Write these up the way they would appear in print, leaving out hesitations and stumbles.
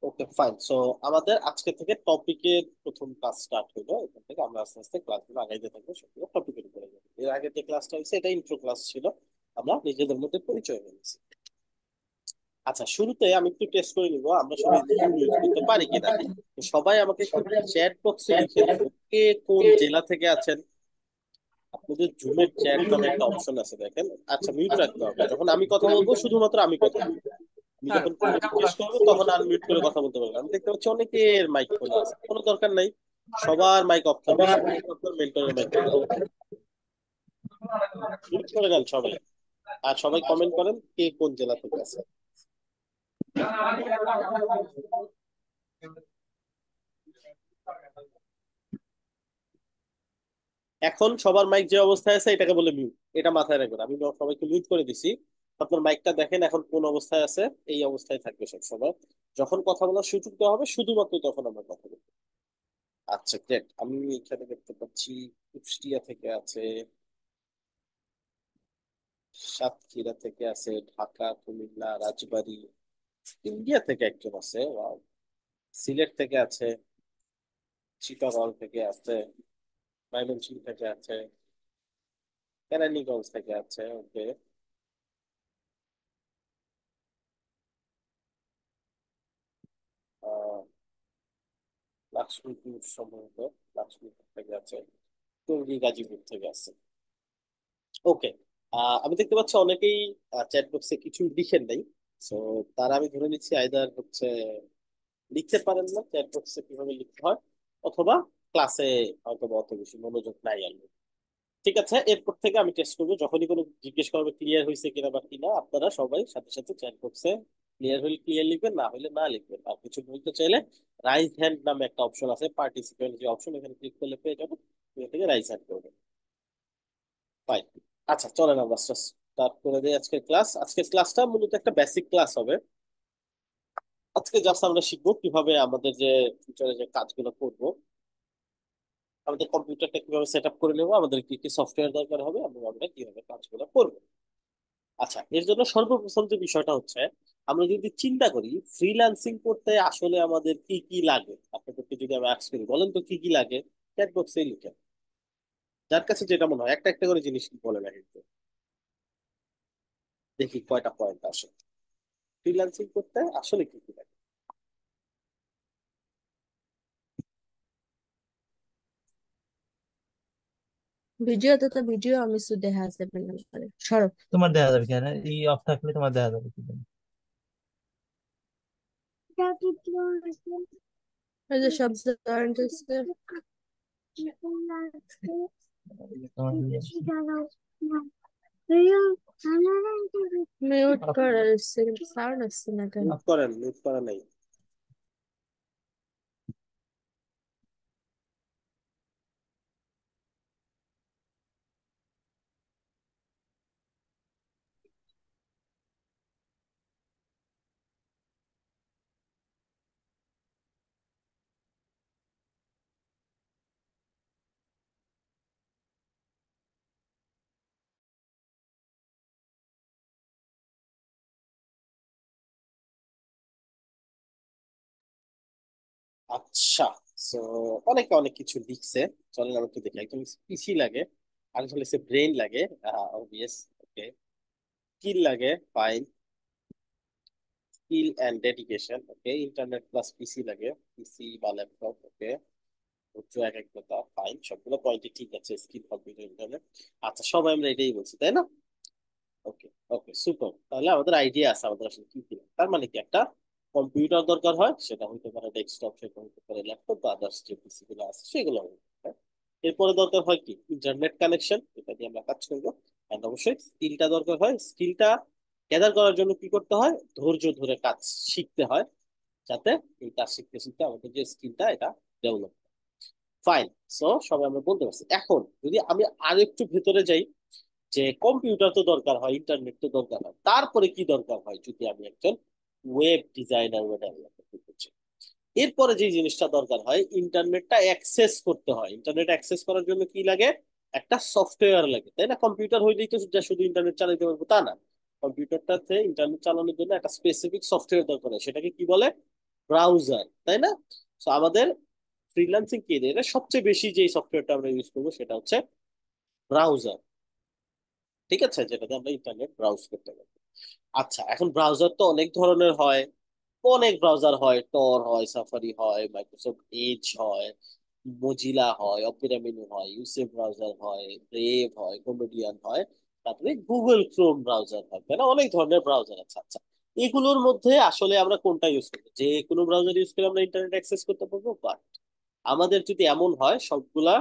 Okay fine. So আমাদের আজকে থেকে টপিকের প্রথম ক্লাস স্টার্ট হলো। এখান থেকে আমরা আস্তে আস্তে ক্লাসগুলো আগাইতে থাকবো, সবগুলো টপিকের উপরে যাবো। এর আগে যে ক্লাসটা হয়েছে এটা ইন্ট্রো ক্লাস ছিল, আমরা নিজেদের মধ্যে পরিচয় হয়েছি। আচ্ছা, শুরুতে আমি একটু টেস্ট করে নিবো আমরা সবাই জুম ইউজ করতে পারি কিনা। তো সবাই আমাকে একটু চ্যাট বক্সে লিখে দিবো কে কোন জেলা থেকে আছেন। আপনাদের জুমের চ্যাট নামে একটা অপশন আছে, দেখেন। আচ্ছা, মিউট রাখতে হবে, যখন আমি কথা বলবো শুধুমাত্র আমি কথা বলবো। আমি যখন কোনো জিজ্ঞেস করবো তখন আনমিউট করে কথা বলতে পারবো। আমি দেখতে পাচ্ছি অনেকের মাইক খোলা আছে, কোনো দরকার নাই। সবার মাইক অফ থাকবে, শুধুমাত্র আপনার মেন্টরের মাইক খোলা থাকবে। মিউট করে দেন সবাই। আর সবাই কমেন্ট করেন কে কোন জেলা থেকে আছে। এখন সবার মাইক যে অবস্থায় আছে এটাকে বলে মিউট, এটা মাথায় রাখবেন। আমি সবাইকে মিউট করে দিছি। আপনার মাইকটা দেখেন এখন কোন অবস্থায় আছে, এই অবস্থায় থাকবে সব সময়। যখন কথা বলার সুযোগ দেওয়া হবে শুধুমাত্র তখন আমরা কথা বলবো। আচ্ছা গ্রেট, আমি এখানে দেখতে পাচ্ছি কুষ্টিয়া থেকে আছে, সাতক্ষীরা থেকে আছে, ঢাকা, কুমিল্লা, রাজবাড়ী, ইন্ডিয়া থেকে একজন আছে, ওয়াও। সিলেট থেকে আছে, চিটাগং থেকে আছে, ময়মনসিংহ থেকে আছে, কেরানীগঞ্জ থেকে আছে, ওকে। আহ লক্ষ্মীপুর সম্ভবত, লক্ষ্মীপুর থেকে আছে, টঙ্গী, গাজীপুর থেকে আছে। ওকে। আমি দেখতে পাচ্ছি অনেকেই চ্যাট বক্সে কিছু লিখেন নাই। সো তারা, আমি ধরে নিচ্ছি আইদার হচ্ছে লিখতে পারেন না চ্যাট বক্সে কিভাবে লিখতে হয়, অথবা ক্লাসে হয়তো বা অত বেশি মনোযোগ নাই আর। ঠিক আছে, এরপর থেকে আমি টেস্ট করবো, যখনই কোনো জিজ্ঞেস করবে ক্লিয়ার হয়েছে কিনা বা কিনা, আপনারা সবাই সাথে সাথে চ্যাট বক্সে ক্লিয়ার হলে ক্লিয়ার লিখবেন, না হলে না লিখবেন। আর কিছু বলতে চাইলে রাইজ হ্যান্ড নামে একটা অপশন আছে, পার্টিসিপেন্ট যে অপশন, এখানে ক্লিক করলে পেয়ে যাবেন। এখান থেকে রাইজ হ্যান্ড করবেন। ফাইন। আচ্ছা চলেন আমরা স্টার্ট করে দিই আজকের ক্লাস। আজকের ক্লাসটা মূলত একটা বেসিক ক্লাস হবে। আজকে জাস্ট আমরা শিখবো কিভাবে আমাদের যে ফিউচারে যে কাজগুলো করব, আমাদের কম্পিউটারটা কিভাবে সেট আপ করে নেবো, আমাদের কি কি সফটওয়্যার দরকার হবে, এবং আমরা কিভাবে কাজগুলো করবো। আচ্ছা, এর জন্য সর্বপ্রথম যে বিষয়টা হচ্ছে, আমরা যদি চিন্তা করি ফ্রিল্যান্সিং করতে আসলে আমাদের কি কি লাগে, আপনাদেরকে যদি আমি আস্ক করি বলেন তো কি কি লাগে, চ্যাট বক্সে লিখেন। যার কাছে যেটা মনে হয় একটা একটা করে জিনিস বলে না, কিন্তু দেখি কয়টা পয়েন্ট আসে। ফ্রিল্যান্সিং করতে আসলে কি কি লাগে। ভিডিওতে তো ভিডিও আমি শুধু দেখা যাবে না করে সরো। তোমার দেখা যাবে কেন? এই অফ থাকলে তোমার দেখা যাবে কি জানি। এই যে শব্দ আনতেছে, তোমার মিউট করা আছে কিন্তু সাউন্ড আসছে না কেন? মিউট করেন, মিউট করা নাই। আচ্ছা, সো অনেকে অনেক কিছু লিখছে। চলেন আমি একটু দেখি। একজন পিসি লাগে, আর হচ্ছে ব্রেন লাগে, অবভিয়াস, ওকে। স্কিল লাগে, fine. Skill and dedication, okay. Internet plus PC লাগে, পিসি বা ল্যাপটপ, ওকে। উচ্চ একাগ্রতা, ফাইন। সবগুলো পয়েন্টই ঠিক আছে, স্কিল, কম্পিউটার, ইন্টারনেট। আচ্ছা, সবাই আমরা এটাই বলছি, তাই না? ওকে। ওকে সুপার, তাহলে আমাদের আইডিয়া আছে আমাদের আসলে কি কি লাগে। তার মানে কি, একটা কম্পিউটার দরকার হয়, সেটা হতে পারে ডেস্কটপ, সেটা হতে পারে ল্যাপটপ বা আদার্স যে পিসি গুলো আছে সেগুলো হতে পারে। এরপরে দরকার হয় কি, ইন্টারনেট কানেকশন, এটা দিয়ে আমরা কাজ করবো। এন্ড অবশ্যই স্কিলটা দরকার হয়। স্কিলটা গ্যাদার করার জন্য কি করতে হয়, ধৈর্য ধরে কাজ শিখতে হয়, যাতে এই কাজ শিখতে শিখতে আমাদের যে স্কিলটা এটা ডেভেলপ। ফাইন। সো সবাই আমরা বলতে পারছি। এখন যদি আমি আরেকটু ভেতরে যাই, যে কম্পিউটার তো দরকার হয়, ইন্টারনেট তো দরকার হয়, তারপরে কি দরকার হয় যদি আমি একজন ওয়েব ডিজাইনার বা ডেভেলপার হতে চাই। এরপরে যে জিনিসটা দরকার হয়, ইন্টারনেটটা অ্যাক্সেস করতে হয়। ইন্টারনেট অ্যাক্সেস করার জন্য কি লাগে, একটা সফটওয়্যার লাগে, তাই না? কম্পিউটার হইলেই তো যা শুধু ইন্টারনেট চালাতে পারবো তা না। কম্পিউটারটাতে ইন্টারনেট চালানোর জন্য একটা স্পেসিফিক সফটওয়্যার দরকার হয়, সেটাকে কি বলে, ব্রাউজার, তাই না? তো আমাদের ফ্রিল্যান্সিং কেরিয়ারে সবচেয়ে বেশি যে সফটওয়্যারটা আমরা ইউজ করবো সেটা হচ্ছে ব্রাউজার। ঠিক আছে, যেটাতে আমরা ইন্টারনেট ব্রাউজ করতে পারি। আচ্ছা, এখন ব্রাউজার তো অনেক ধরনের হয়, অনেক ব্রাউজার হয়, টর হয়, সাফারি হয়, মাইক্রোসফট এজ হয়, মজিলা হয়, অপেরা মেনু হয়, ইউসেফ ব্রাউজার হয়, ব্রেভ হয়, কমেডিয়ান হয়, তারপরে গুগল ক্রোম ব্রাউজার হয়, তাই না? অনেক ধরনের ব্রাউজার আছে। আচ্ছা, এগুলোর মধ্যে আসলে আমরা কোনটা ইউজ করবো? যে কোনো ব্রাউজার ইউজ করে আমরা ইন্টারনেট অ্যাক্সেস করতে পারবো, বাট আমাদের যদি এমন হয় সবগুলা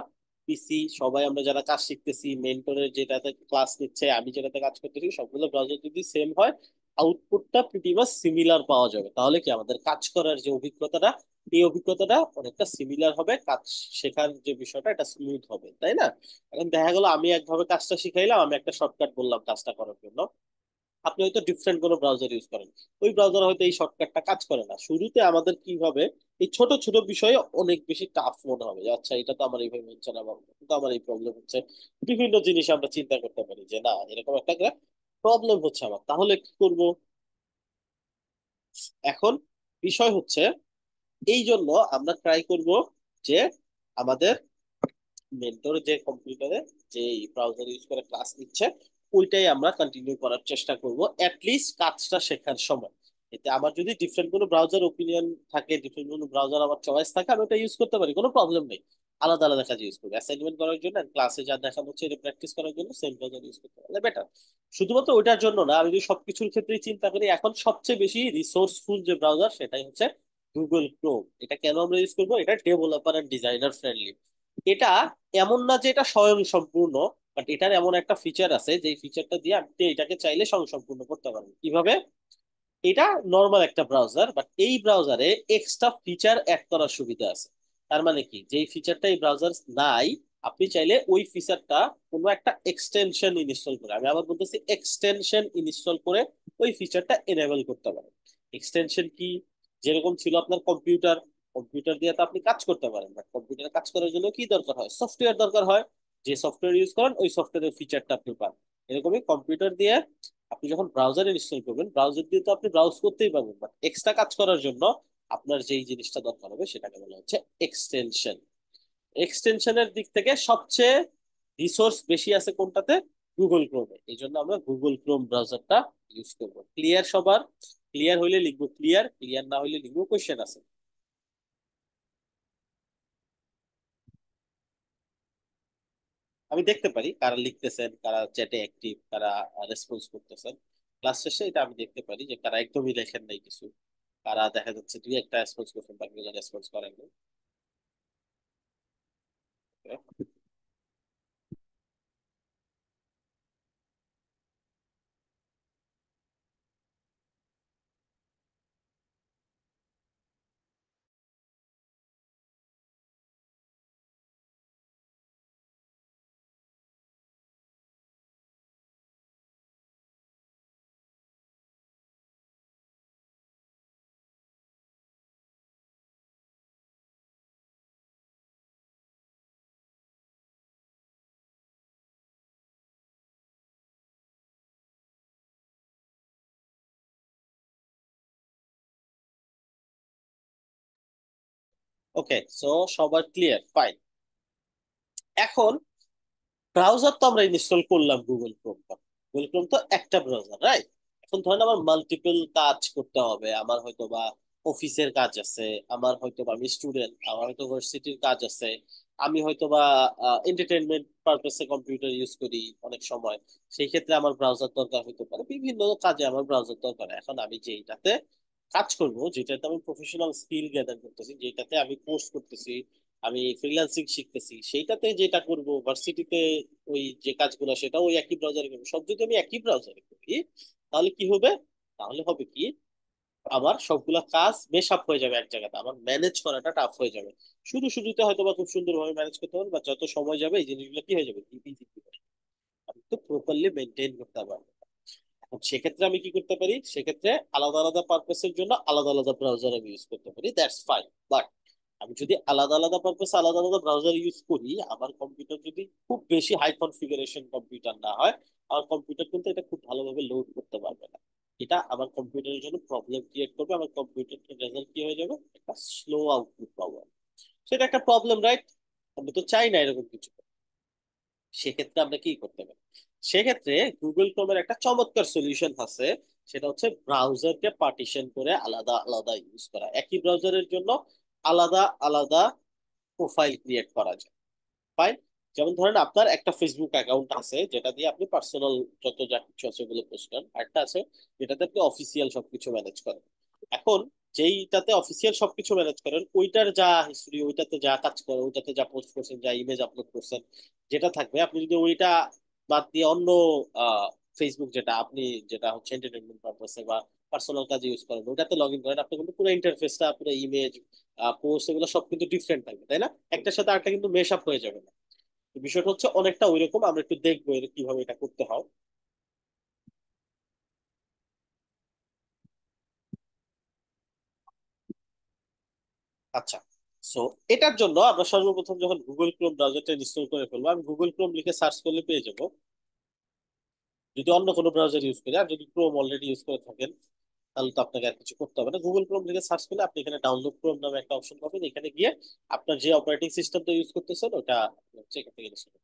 পিসি, সবাই আমরা যারা কাজ শিখতেছি, মেন্টরের যেটাতে ক্লাস নিচ্ছে, আমি যেটাতে কাজ করতেছি, সবগুলো ব্রাউজার যদি সেম হয়, আউটপুটটা প্রিটি মাচ সিমিলার পাওয়া যাবে। তাহলে কি আমাদের কাজ করার যে অভিজ্ঞতাটা, এই অভিজ্ঞতাটা অনেকটা সিমিলার হবে, কাজ শেখার যে বিষয়টা এটা স্মুথ হবে, তাই না? এখন দেখা গেল আমি একভাবে কাজটা শিখাইলাম, আমি একটা শর্টকাট বললাম কাজটা করার জন্য, আপনি হয়তো ডিফারেন্ট কোনো ব্রাউজার ইউজ করেন, ওই ব্রাউজার হয়তো এই শর্টকাটটা কাজ করে না। শুরুতে আমাদের কি হবে, এই ছোট ছোট বিষয়ে অনেক বেশি টাফ মনে হবে যে আচ্ছা এটা তো আমার এইভাবে হচ্ছে না, বা এটা তো আমার এই প্রবলেম হচ্ছে। বিভিন্ন জিনিস আমরা চিন্তা করতে পারি যে না, এরকম একটা প্রবলেম হচ্ছে আমার, তাহলে কি করব? এখন বিষয় হচ্ছে, এই জন্য আমরা ট্রাই করব যে আমাদের মেন্টর যে কম্পিউটারে যে ব্রাউজার ইউজ করে ক্লাস নিচ্ছে, ওইটাই আমরা কন্টিনিউ করার চেষ্টা করব অ্যাটলিস্ট কাজটা শেখার সময়। এতে আমার যদি ডিফারেন্ট কোনো ব্রাউজার ওপিনিয়ন থাকে, ডিফারেন্ট কোনো ব্রাউজার আমার চয়েস থাকে, আমি ওটা ইউজ করতে পারি, কোনো প্রবলেম নেই। আলাদা আলাদা কাজে ইউজ করবো, অ্যাসাইনমেন্ট করার জন্য ক্লাসে যা দেখানো হচ্ছে এটা প্র্যাকটিস করার জন্য সেম ব্রাউজার ইউজ করতে পারলে বেটার। শুধুমাত্র ওইটার জন্য না, আমি যদি সবকিছুর ক্ষেত্রেই চিন্তা করি, এখন সবচেয়ে বেশি রিসোর্সফুল যে ব্রাউজার সেটাই হচ্ছে গুগল ক্রোম। এটা কেন আমরা ইউজ করবো? এটা ডেভেলপার এন্ড ডিজাইনার ফ্রেন্ডলি। এটা এমন না যে এটা স্বয়ং সম্পূর্ণ, বাট এটার এমন একটা ফিচার আছে যে ফিচারটা দিয়ে আপনি এটাকে চাইলে স্বয়ং সম্পূর্ণ করতে পারেন। কিভাবে? এটা নর্মাল একটা ব্রাউজার, বাট এই ব্রাউজারে এক্সট্রা ফিচার অ্যাড করার সুবিধা আছে। তার মানে কি, যেই ফিচারটা এই ব্রাউজার নাই, আপনি চাইলে ওই ফিচারটা কোনো একটা এক্সটেনশন ইনস্টল করে, আমি আবার বলতেছি এক্সটেনশন ইনস্টল করে ওই ফিচারটা এনেবল করতে পারেন। এক্সটেনশন কি? যেরকম ছিল আপনার কম্পিউটার, কম্পিউটার দিয়ে তো আপনি কাজ করতে পারেন, বাট কম্পিউটারে কাজ করার জন্য কি দরকার হয়? সফটওয়্যার দরকার হয়। যে সফটওয়্যার ইউজ করেন ওই সফটওয়্যারের ফিচারটা আপনি পান। এরকমই কম্পিউটার দিয়ে আপনি যখন ব্রাউজার ইনস্টল করবেন, ব্রাউজার দিয়ে তো আপনি ব্রাউজ করতেই পারবেন, বাট এক্সট্রা কাজ করার জন্য আপনার যেই জিনিসটা দরকার হবে সেটাকে বলা হচ্ছে এক্সটেনশন। এক্সটেনশনের দিক থেকে সবচেয়ে রিসোর্স বেশি আছে কোনটাতে? গুগল ক্রোমে। এই জন্য আমরা গুগল ক্রোম ব্রাউজারটা ইউজ করব। ক্লিয়ার সবার? ক্লিয়ার হইলে লিখবো ক্লিয়ার, ক্লিয়ার না হইলে লিখবো কোশ্চেন আছে। আমি দেখতে পারি কারা লিখতেছেন, কারা চ্যাটে অ্যাক্টিভ, কারা রেসপন্স করতেছেন। ক্লাস শেষে এটা আমি দেখতে পারি যে কারা একদমই লেখেন নাই কিছু, কারা দেখা যাচ্ছে দুই একটা রেসপন্স করছেন, বাকিগুলো রেসপন্স করেন নাই। ওকে, সো সবার ক্লিয়ার, ফাইন। এখন ব্রাউজার তো আমরা ইনস্টল করলাম গুগল ক্রোম। গুগল ক্রোম তো একটা ব্রাউজার, রাইট? এখন ধরেন আমার মাল্টিপল কাজ করতে হবে, আমার হয়তো বা অফিসের কাজ আছে, আমার হয়তো বা আমি স্টুডেন্ট, আমার হয়তো ভার্সিটির কাজ আছে, আমি হয়তো বা এন্টারটেনমেন্ট পারপাসে কম্পিউটার ইউজ করি অনেক সময়। সেই ক্ষেত্রে আমার ব্রাউজার দরকার হতে পারে, বিভিন্ন কাজে আমার ব্রাউজার দরকার। এখন আমি যেটাতে কাজ করব, যেটাতে আমি প্রফেশনাল স্কিল গ্যাদার করতেছি, যেটাতে আমি কোর্স করতেছি, আমি ফ্রিল্যান্সিং শিখতেছি, সেইটাতে যেটা করব ভার্সিটিতে, ওই যে কাজগুলো সেটা ওই একই ব্রাউজারে করবো। সব যদি আমি একই ব্রাউজারে করি, তাহলে কি হবে? তাহলে হবে কি, আমার সবগুলা কাজ মেশ আপ হয়ে যাবে এক জায়গাতে, আমার ম্যানেজ করাটা টাফ হয়ে যাবে। শুরু শুরুতে হয়তো বা খুব সুন্দরভাবে ম্যানেজ করতে পারবো, বা যত সময় যাবে এই জিনিসগুলো কি হয়ে যাবে, ইজি, আমি তো প্রপারলি মেনটেন করতে পারবো। এখন সেক্ষেত্রে আমি কি করতে পারি? সেক্ষেত্রে আলাদা আলাদা পারপাসের জন্য আলাদা আলাদা ব্রাউজার আমি ইউজ করতে পারি, দ্যাটস ফাইন। বাট আমি যদি আলাদা আলাদা পারপাসে আলাদা আলাদা ব্রাউজার ইউজ করি, আমার কম্পিউটার যদি খুব বেশি হাই কনফিগারেশন কম্পিউটার না হয়, আমার কম্পিউটার কিন্তু এটা খুব ভালোভাবে লোড করতে পারবে না। এটা আমার কম্পিউটারের জন্য প্রবলেম ক্রিয়েট করবে, আমার কম্পিউটারের রেজাল্ট কি হয়ে যাবে, একটা স্লো আউটপুট পাবো। সেটা একটা প্রবলেম, রাইট? আমি তো চাই না এরকম কিছু। সেক্ষেত্রে আমরা কি করতে পারি? সেক্ষেত্রে গুগল ক্রোমের একটা চমৎকার সলিউশন আছে। সেটা হচ্ছে ব্রাউজারকে পার্টিশন করে আলাদা আলাদা ইউজ করা, একই ব্রাউজারের জন্য আলাদা আলাদা প্রোফাইল ক্রিয়েট করা যায়। ফাইন। যেমন ধরেন আপনার একটা ফেসবুক অ্যাকাউন্ট আছে যেটা দিয়ে আপনি পার্সোনাল যত যা কিছু আছে ওগুলো পোস্ট করেন, আরেকটা আছে যেটাতে আপনি অফিসিয়াল সবকিছু ম্যানেজ করেন। এখন যেইটাতে অফিসিয়াল সবকিছু ম্যানেজ করেন ওইটার যা হিস্ট্রি, ওইটাতে যা কাজ করে, ওইটাতে যা পোস্ট করছেন, যা ইমেজ আপলোড করছেন, যেটা থাকবে, আপনি যদি ওইটা বাদ দিয়ে অন্য ফেসবুক যেটা আপনি, যেটা হচ্ছে এন্টারটেনমেন্ট পারপাসে বা পার্সোনাল কাজে ইউজ করেন, ওইটাতে লগ ইন করেন, আপনি কিন্তু পুরো ইন্টারফেসটা, পুরো ইমেজ, পোস্ট, এগুলো সব কিন্তু ডিফারেন্ট থাকবে, তাই না? একটার সাথে আরেকটা কিন্তু মেশ আপ হয়ে যাবে না। তো বিষয়টা হচ্ছে অনেকটা ওইরকম, আমরা একটু দেখবো কিভাবে এটা করতে হয়। আচ্ছা, সো এটার জন্য আমরা সর্বপ্রথম যখন গুগল ক্রোম ব্রাউজারটা ইনস্টল করে ফেলবো, আমি গুগল ক্রোম লিখে সার্চ করলে পেয়ে যাবো, যদি অন্য কোনো ব্রাউজার ইউজ করি। আর যদি ক্রোম অলরেডি ইউজ করে থাকেন তাহলে তো আপনাকে আর কিছু করতে হবে না। গুগল ক্রোম লিখে সার্চ করলে আপনি এখানে ডাউনলোড ক্রোম নামে একটা অপশন পাবেন, এখানে গিয়ে আপনার যে অপারেটিং সিস্টেমটা ইউজ করতেছেন ওটা হচ্ছে এখান থেকে ইনস্টল।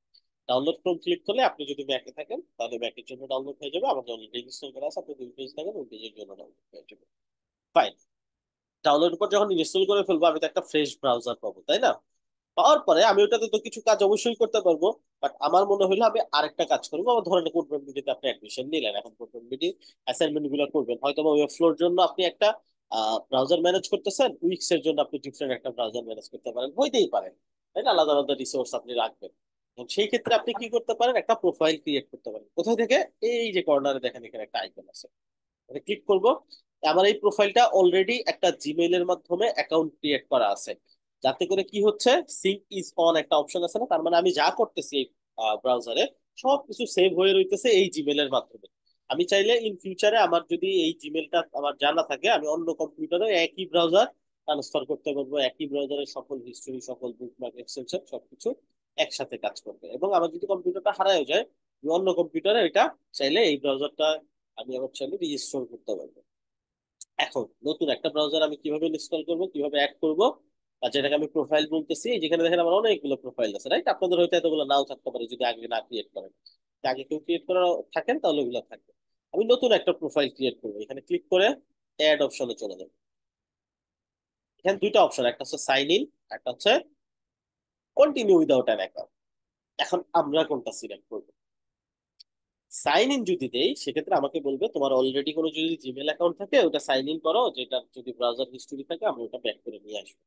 ডাউনলোড ক্রোম ক্লিক করলে আপনি যদি ম্যাকে থাকেন তাহলে ম্যাকের জন্য ডাউনলোড হয়ে যাবে, আমার অলরেডি ইনস্টল করা আছে, আপনি উইন্ডোজ থাকেন উইন্ডোজের জন্য ডাউনলোড হয়ে যাবে। ফাইন। ডাউনলোড পর যখন ইনস্টল করে ফেলবো আমি তো একটা ফ্রেশ ব্রাউজার পাবো, তাই না? পাওয়ার পরে আমি ওটাতে তো কিছু কাজ অবশ্যই করতে পারবো, বাট আমার মনে হলো আমি আরেকটা কাজ করবো। আমার ধরেন কোডবেন বিডিতে আপনি অ্যাডমিশন নিলেন, এখন কোডবেন বিডি অ্যাসাইনমেন্ট গুলো করবেন, হয়তো বা ওয়েব ফ্লোর জন্য আপনি একটা ব্রাউজার ম্যানেজ করতেছেন, উইক্স এর জন্য আপনি ডিফারেন্ট একটা ব্রাউজার ম্যানেজ করতে পারেন, হইতেই পারে, তাই না? আলাদা আলাদা রিসোর্স আপনি রাখবেন। এবং সেই ক্ষেত্রে আপনি কি করতে পারেন, একটা প্রোফাইল ক্রিয়েট করতে পারেন। কোথায় থেকে? এই যে কর্নারে দেখেন এখানে একটা আইকন আছে, ক্লিক করব। আমার এই প্রোফাইলটা অলরেডি একটা জিমেইলের মাধ্যমে অ্যাকাউন্ট ক্রিয়েট করা আছে, যাতে করে কি হচ্ছে, সিঙ্ক ইজ অন একটা অপশন আছে না, তার মানে আমি যা করতেছি এই ব্রাউজারে সবকিছু সেভ হয়ে রইতেছে এই জিমেলের মাধ্যমে। আমি চাইলে ইন ফিউচারে আমার যদি এই জিমেলটা আমার জানা থাকে, আমি অন্য কম্পিউটারে একই ব্রাউজার ট্রান্সফার করতে পারবো, একই ব্রাউজারের সকল হিস্টোরি, সকল বুকমার্ক, এক্সটেনশন সবকিছু একসাথে কাজ করবে। এবং আমার যদি কম্পিউটারটা হারায় যায়, আমি অন্য কম্পিউটারে এটা চাইলে এই ব্রাউজারটা আমি আবার চাইলে রিস্টোর করতে পারবো। এখন নতুন একটা ব্রাউজার আমি কিভাবে ইনস্টল করব, কিভাবে অ্যাড করব, আর যেটাকে আমি প্রোফাইল বলতেছি, এই যেখানে দেখেন আমার অনেকগুলো প্রোফাইল আছে, রাইট? আপনাদের হয়তো এতগুলো নাও থাকতে পারে যদি আগে না ক্রিয়েট করেন। যদি আগে কেউ ক্রিয়েট করা থাকেন তাহলে ওগুলো থাকবে। আমি নতুন একটা প্রোফাইল ক্রিয়েট করবো, এখানে ক্লিক করে অ্যাড অপশনে চলে যাবো। এখানে দুইটা অপশন, একটা হচ্ছে সাইন ইন, একটা হচ্ছে কন্টিনিউ উইদাউট অ্যান অ্যাকাউন্ট। এখন আমরা কোনটা সিলেক্ট করবো? সাইন ইন যদি দেই সেক্ষেত্রে আমাকে বলবে তোমার অলরেডি কোনো যদি জিমেল অ্যাকাউন্ট থাকে ওটা সাইন ইন করো, যেটা যদি ব্রাউজার হিস্টোরি থাকে আমরা ওটা ব্যাক করে নিয়ে আসবো।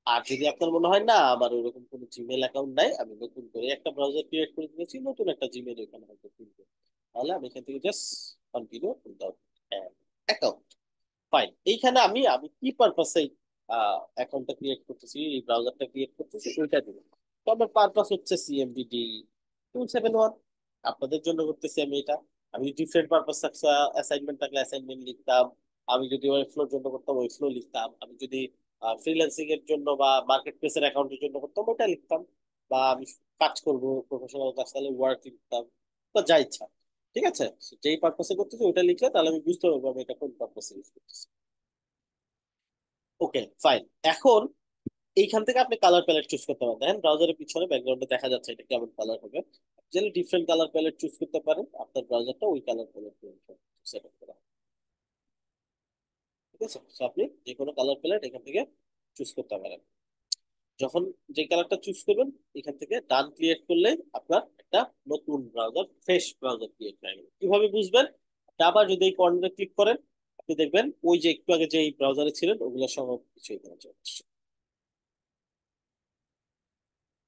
আর যদি আপনার মনে হয় না আমার ওইরকম কোনো জিমেল অ্যাকাউন্ট নাই, আমি নতুন করে একটা ব্রাউজার ক্রিয়েট করে দিয়েছি, নতুন একটা জিমেল ওখানে হয়তো খুলবো, তাহলে আমি এখান থেকে just continue without account. Fine. এইখানে আমি আমি কি পারপাসে অ্যাকাউন্টটা ক্রিয়েট করতেছি, এই ব্রাউজারটা ক্রিয়েট করতেছি ওইটা দিব। তো আমার পারপাস হচ্ছে সিএমডিডি 271। আপনাদের জন্য করতেছি আমি এটা। আমি ডিফারেন্ট পারপাস অ্যাসাইনমেন্ট থাকলে অ্যাসাইনমেন্ট লিখতাম, আমি যদি ওয়েব ফ্লোর জন্য করতাম ওয়েব ফ্লো লিখতাম, আমি যদি ফ্রিল্যান্সিং এর জন্য বা মার্কেট প্লেসের অ্যাকাউন্টের জন্য করতাম ওটা লিখতাম, বা আমি কাজ করবো প্রফেশনাল কাজ তাহলে ওয়ার্ক লিখতাম, তো যা ইচ্ছা। ঠিক আছে? So, যেই পারপাসে করতেছি ওইটা লিখলে তাহলে আমি বুঝতে পারবো আমি এটা কোন পারপাসে ইউজ করতেছি। ওকে, ফাইন। এখন এইখান থেকে আপনি কালার প্যালেট চুজ করতে পারেন। দেখেন ব্রাউজারের পিছনে ব্যাকগ্রাউন্ডে দেখা যাচ্ছে এটা কেমন কালার হবে। চাইলে ডিফারেন্ট কালার প্যালেট চুজ করতে পারেন, আপনার ব্রাউজারটা ওই কালার প্যালেট সেট আপ করা। ঠিক আছে? So, আপনি যে কোনো কালার প্যালেট এখান থেকে চুজ করতে পারেন। যখন যে কালারটা চুজ করবেন এখান থেকে ডান ক্লিক করলে আপনার একটা নতুন ব্রাউজার, ফ্রেশ ব্রাউজার ক্রিয়েট হয়ে গেল। কিভাবে বুঝবেন? আপনি আবার যদি এই কর্নারে ক্লিক করেন আপনি দেখবেন ওই যে একটু আগে যে ব্রাউজারে ছিলেন ওগুলো সব কিছু এখানে চলে আসছে।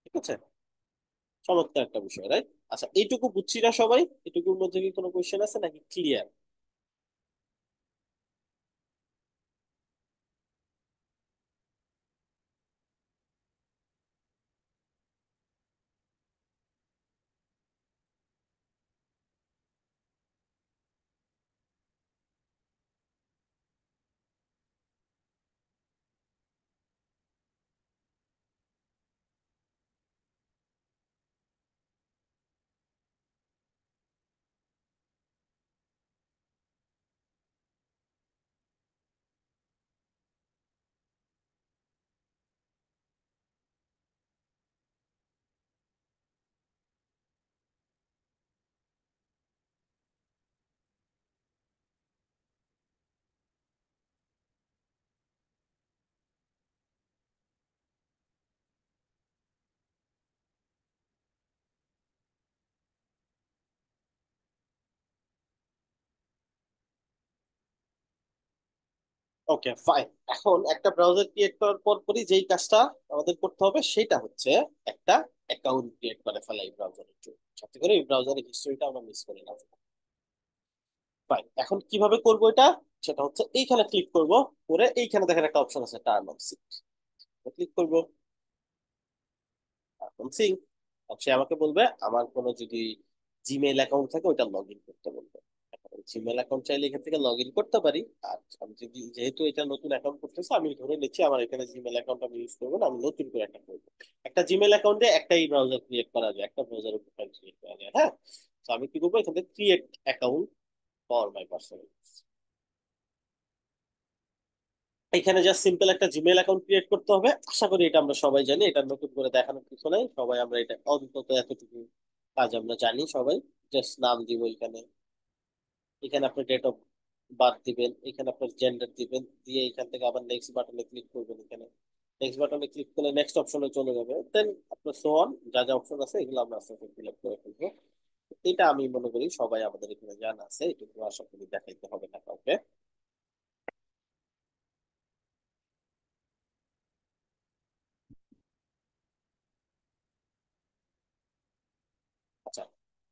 ঠিক আছে? চমৎকার একটা বিষয়, রাইট? আচ্ছা, এইটুকু বুঝছি না সবাই? এটুকুর মধ্যে কি কোনো কোয়েশ্চেন আছে নাকি ক্লিয়ার? Okay fine. এখন একটা ব্রাউজার ক্রিয়েট করার পর পরই যেই কাজটা আমাদের করতে হবে সেটা হচ্ছে একটা অ্যাকাউন্ট ক্রিয়েট করে ফেলা এই ব্রাউজারের জন্য, যাতে করে এই ব্রাউজারের হিস্ট্রিটা আমরা মিস করি না। ফাইন, এখন কিভাবে করবো এটা? সেটা হচ্ছে এইখানে ক্লিক করব, করে এইখানে দেখেন একটা অপশন আছে টার্ন অফ সিঙ্ক, ক্লিক করবো। এখন সিঙ্ক, সে আমাকে বলবে আমার কোনো যদি জিমেইল অ্যাকাউন্ট থাকে ওইটা লগ ইন করতে বলবে। জিমেল অ্যাকাউন্ট চাইলে এখান থেকে লগ ইন করতে পারি। আর আমি যদি, যেহেতু এটা নতুন অ্যাকাউন্ট করতেছে, আমি ধরে নিচ্ছি আমার এখানে জিমেল অ্যাকাউন্ট আমি ইউজ করবো না, আমি নতুন করে একটা করবো। একটা জিমেল অ্যাকাউন্টে একটাই ব্রাউজার ক্রিয়েট করা যায়, একটা ব্রাউজার প্রোফাইল ক্রিয়েট করা যায়। হ্যাঁ, তো আমি কি করবো, এখান থেকে create account for my personal. এখানে জাস্ট সিম্পল একটা জিমেল অ্যাকাউন্ট ক্রিয়েট করতে হবে। আশা করি এটা আমরা সবাই জানি, এটা নতুন করে দেখানোর কিছু নাই, সবাই আমরা এটা অন্তত এতটুকু কাজ আমরা জানি সবাই। জাস্ট নাম দিব এখানে, এখানে আপনি ডেট অফ বার্থ দিবেন, এখানে আপনার জেন্ডার দিবেন, দিয়ে এখান থেকে আবার নেক্সট বাটনে ক্লিক করবেন। এখানে নেক্সট বাটনে ক্লিক করলে নেক্সট অপশনে চলে যাবে, দেন আপনার সো অন, যা যা অপশন আছে এগুলো আমরা আস্তে আস্তে ফিল আপ করে ফেলবো। এটা আমি মনে করি সবাই আমাদের এখানে জানা আছে, এটুকু আশা করি দেখাইতে হবে না কাউকে। আচ্ছা,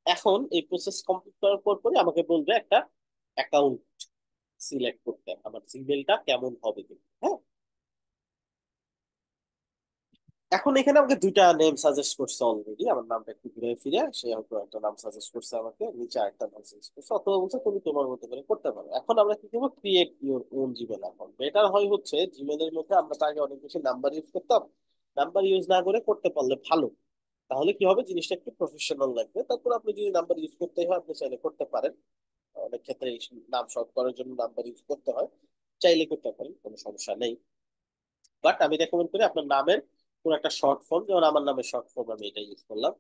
এখন এই প্রসেস কমপ্লিট করার পর পরে আমাকে বলবে একটা অ্যাকাউন্ট সিলেক্ট করতে, আমার জিমেলটা কেমন হবে কিন্তু। হ্যাঁ, এখন এখানে আমাকে দুইটা নেম সাজেস্ট করছে অলরেডি, আমার নামটা একটু ঘুরে ফিরে সে হয়তো একটা নাম সাজেস্ট করছে আমাকে, নিচে আরেকটা নাম সাজেস্ট করছে, অথবা বলছে তুমি তোমার মতো করে করতে পারো। এখন আমরা কি করবো, create your own Gmail account. Better হয় হচ্ছে জিমেলের মধ্যে আমরা তো আগে অনেক বেশি নাম্বার ইউজ করতাম, নাম্বার ইউজ না করে করতে পারলে ভালো। তাহলে কি হবে, জিনিসটা একটু প্রফেশনাল লাগবে। তারপর আপনি যদি নাম্বার ইউজ করতে হয় আপনি চাইলে করতে পারেন, অনেক ক্ষেত্রে এই নাম শর্ট করার জন্য নাম্বার ইউজ করতে হয়, চাইলে করতে পারেন, কোনো সমস্যা নেই। বাট আমি রেকমেন্ড করি আপনার নামের কোন একটা শর্ট ফর্ম, যেমন আমার নামের শর্ট ফর্ম আমি এটা ইউজ করলাম।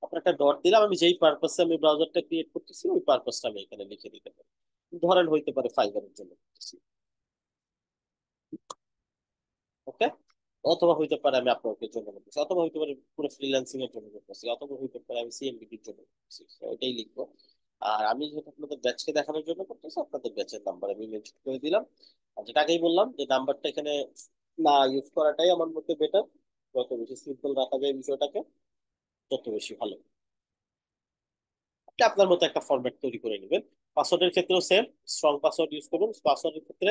আপনার একটা ডট দিলাম, আমি যেই পারপাসে আমি ব্রাউজারটা ক্রিয়েট করতেছি ওই পারপাসটা আমি এখানে লিখে দিতে পারি। ধরেন হইতে পারে ফাইবারের জন্য করতেছি, ওকে, অথবা হইতে পারে আমি আপনাদের জন্য করতেছি, অথবা হইতে পারে পুরো ফ্রিল্যান্সিং এর জন্য করতেছি, অথবা হইতে পারে আমি সিএমবিটির জন্য করতেছি, তো এটাই লিখবো। আর আমি যেহেতু আপনাদের ব্যাচকে দেখানোর জন্য করতেছি, আপনাদের ব্যাচের নাম্বার আমি মেনশন করে দিলাম। আর যেটা আগেই বললাম যে নাম্বারটা এখানে না ইউজ করাটাই আমার মতে বেটার, যত বেশি সিম্পল রাখা যায় বিষয়টাকে তত বেশি ভালো। আপনি আপনার মতো একটা ফরম্যাট তৈরি করে নেবেন। পাসওয়ার্ডের ক্ষেত্রেও সেম, স্ট্রং পাসওয়ার্ড ইউজ করুন। পাসওয়ার্ডের ক্ষেত্রে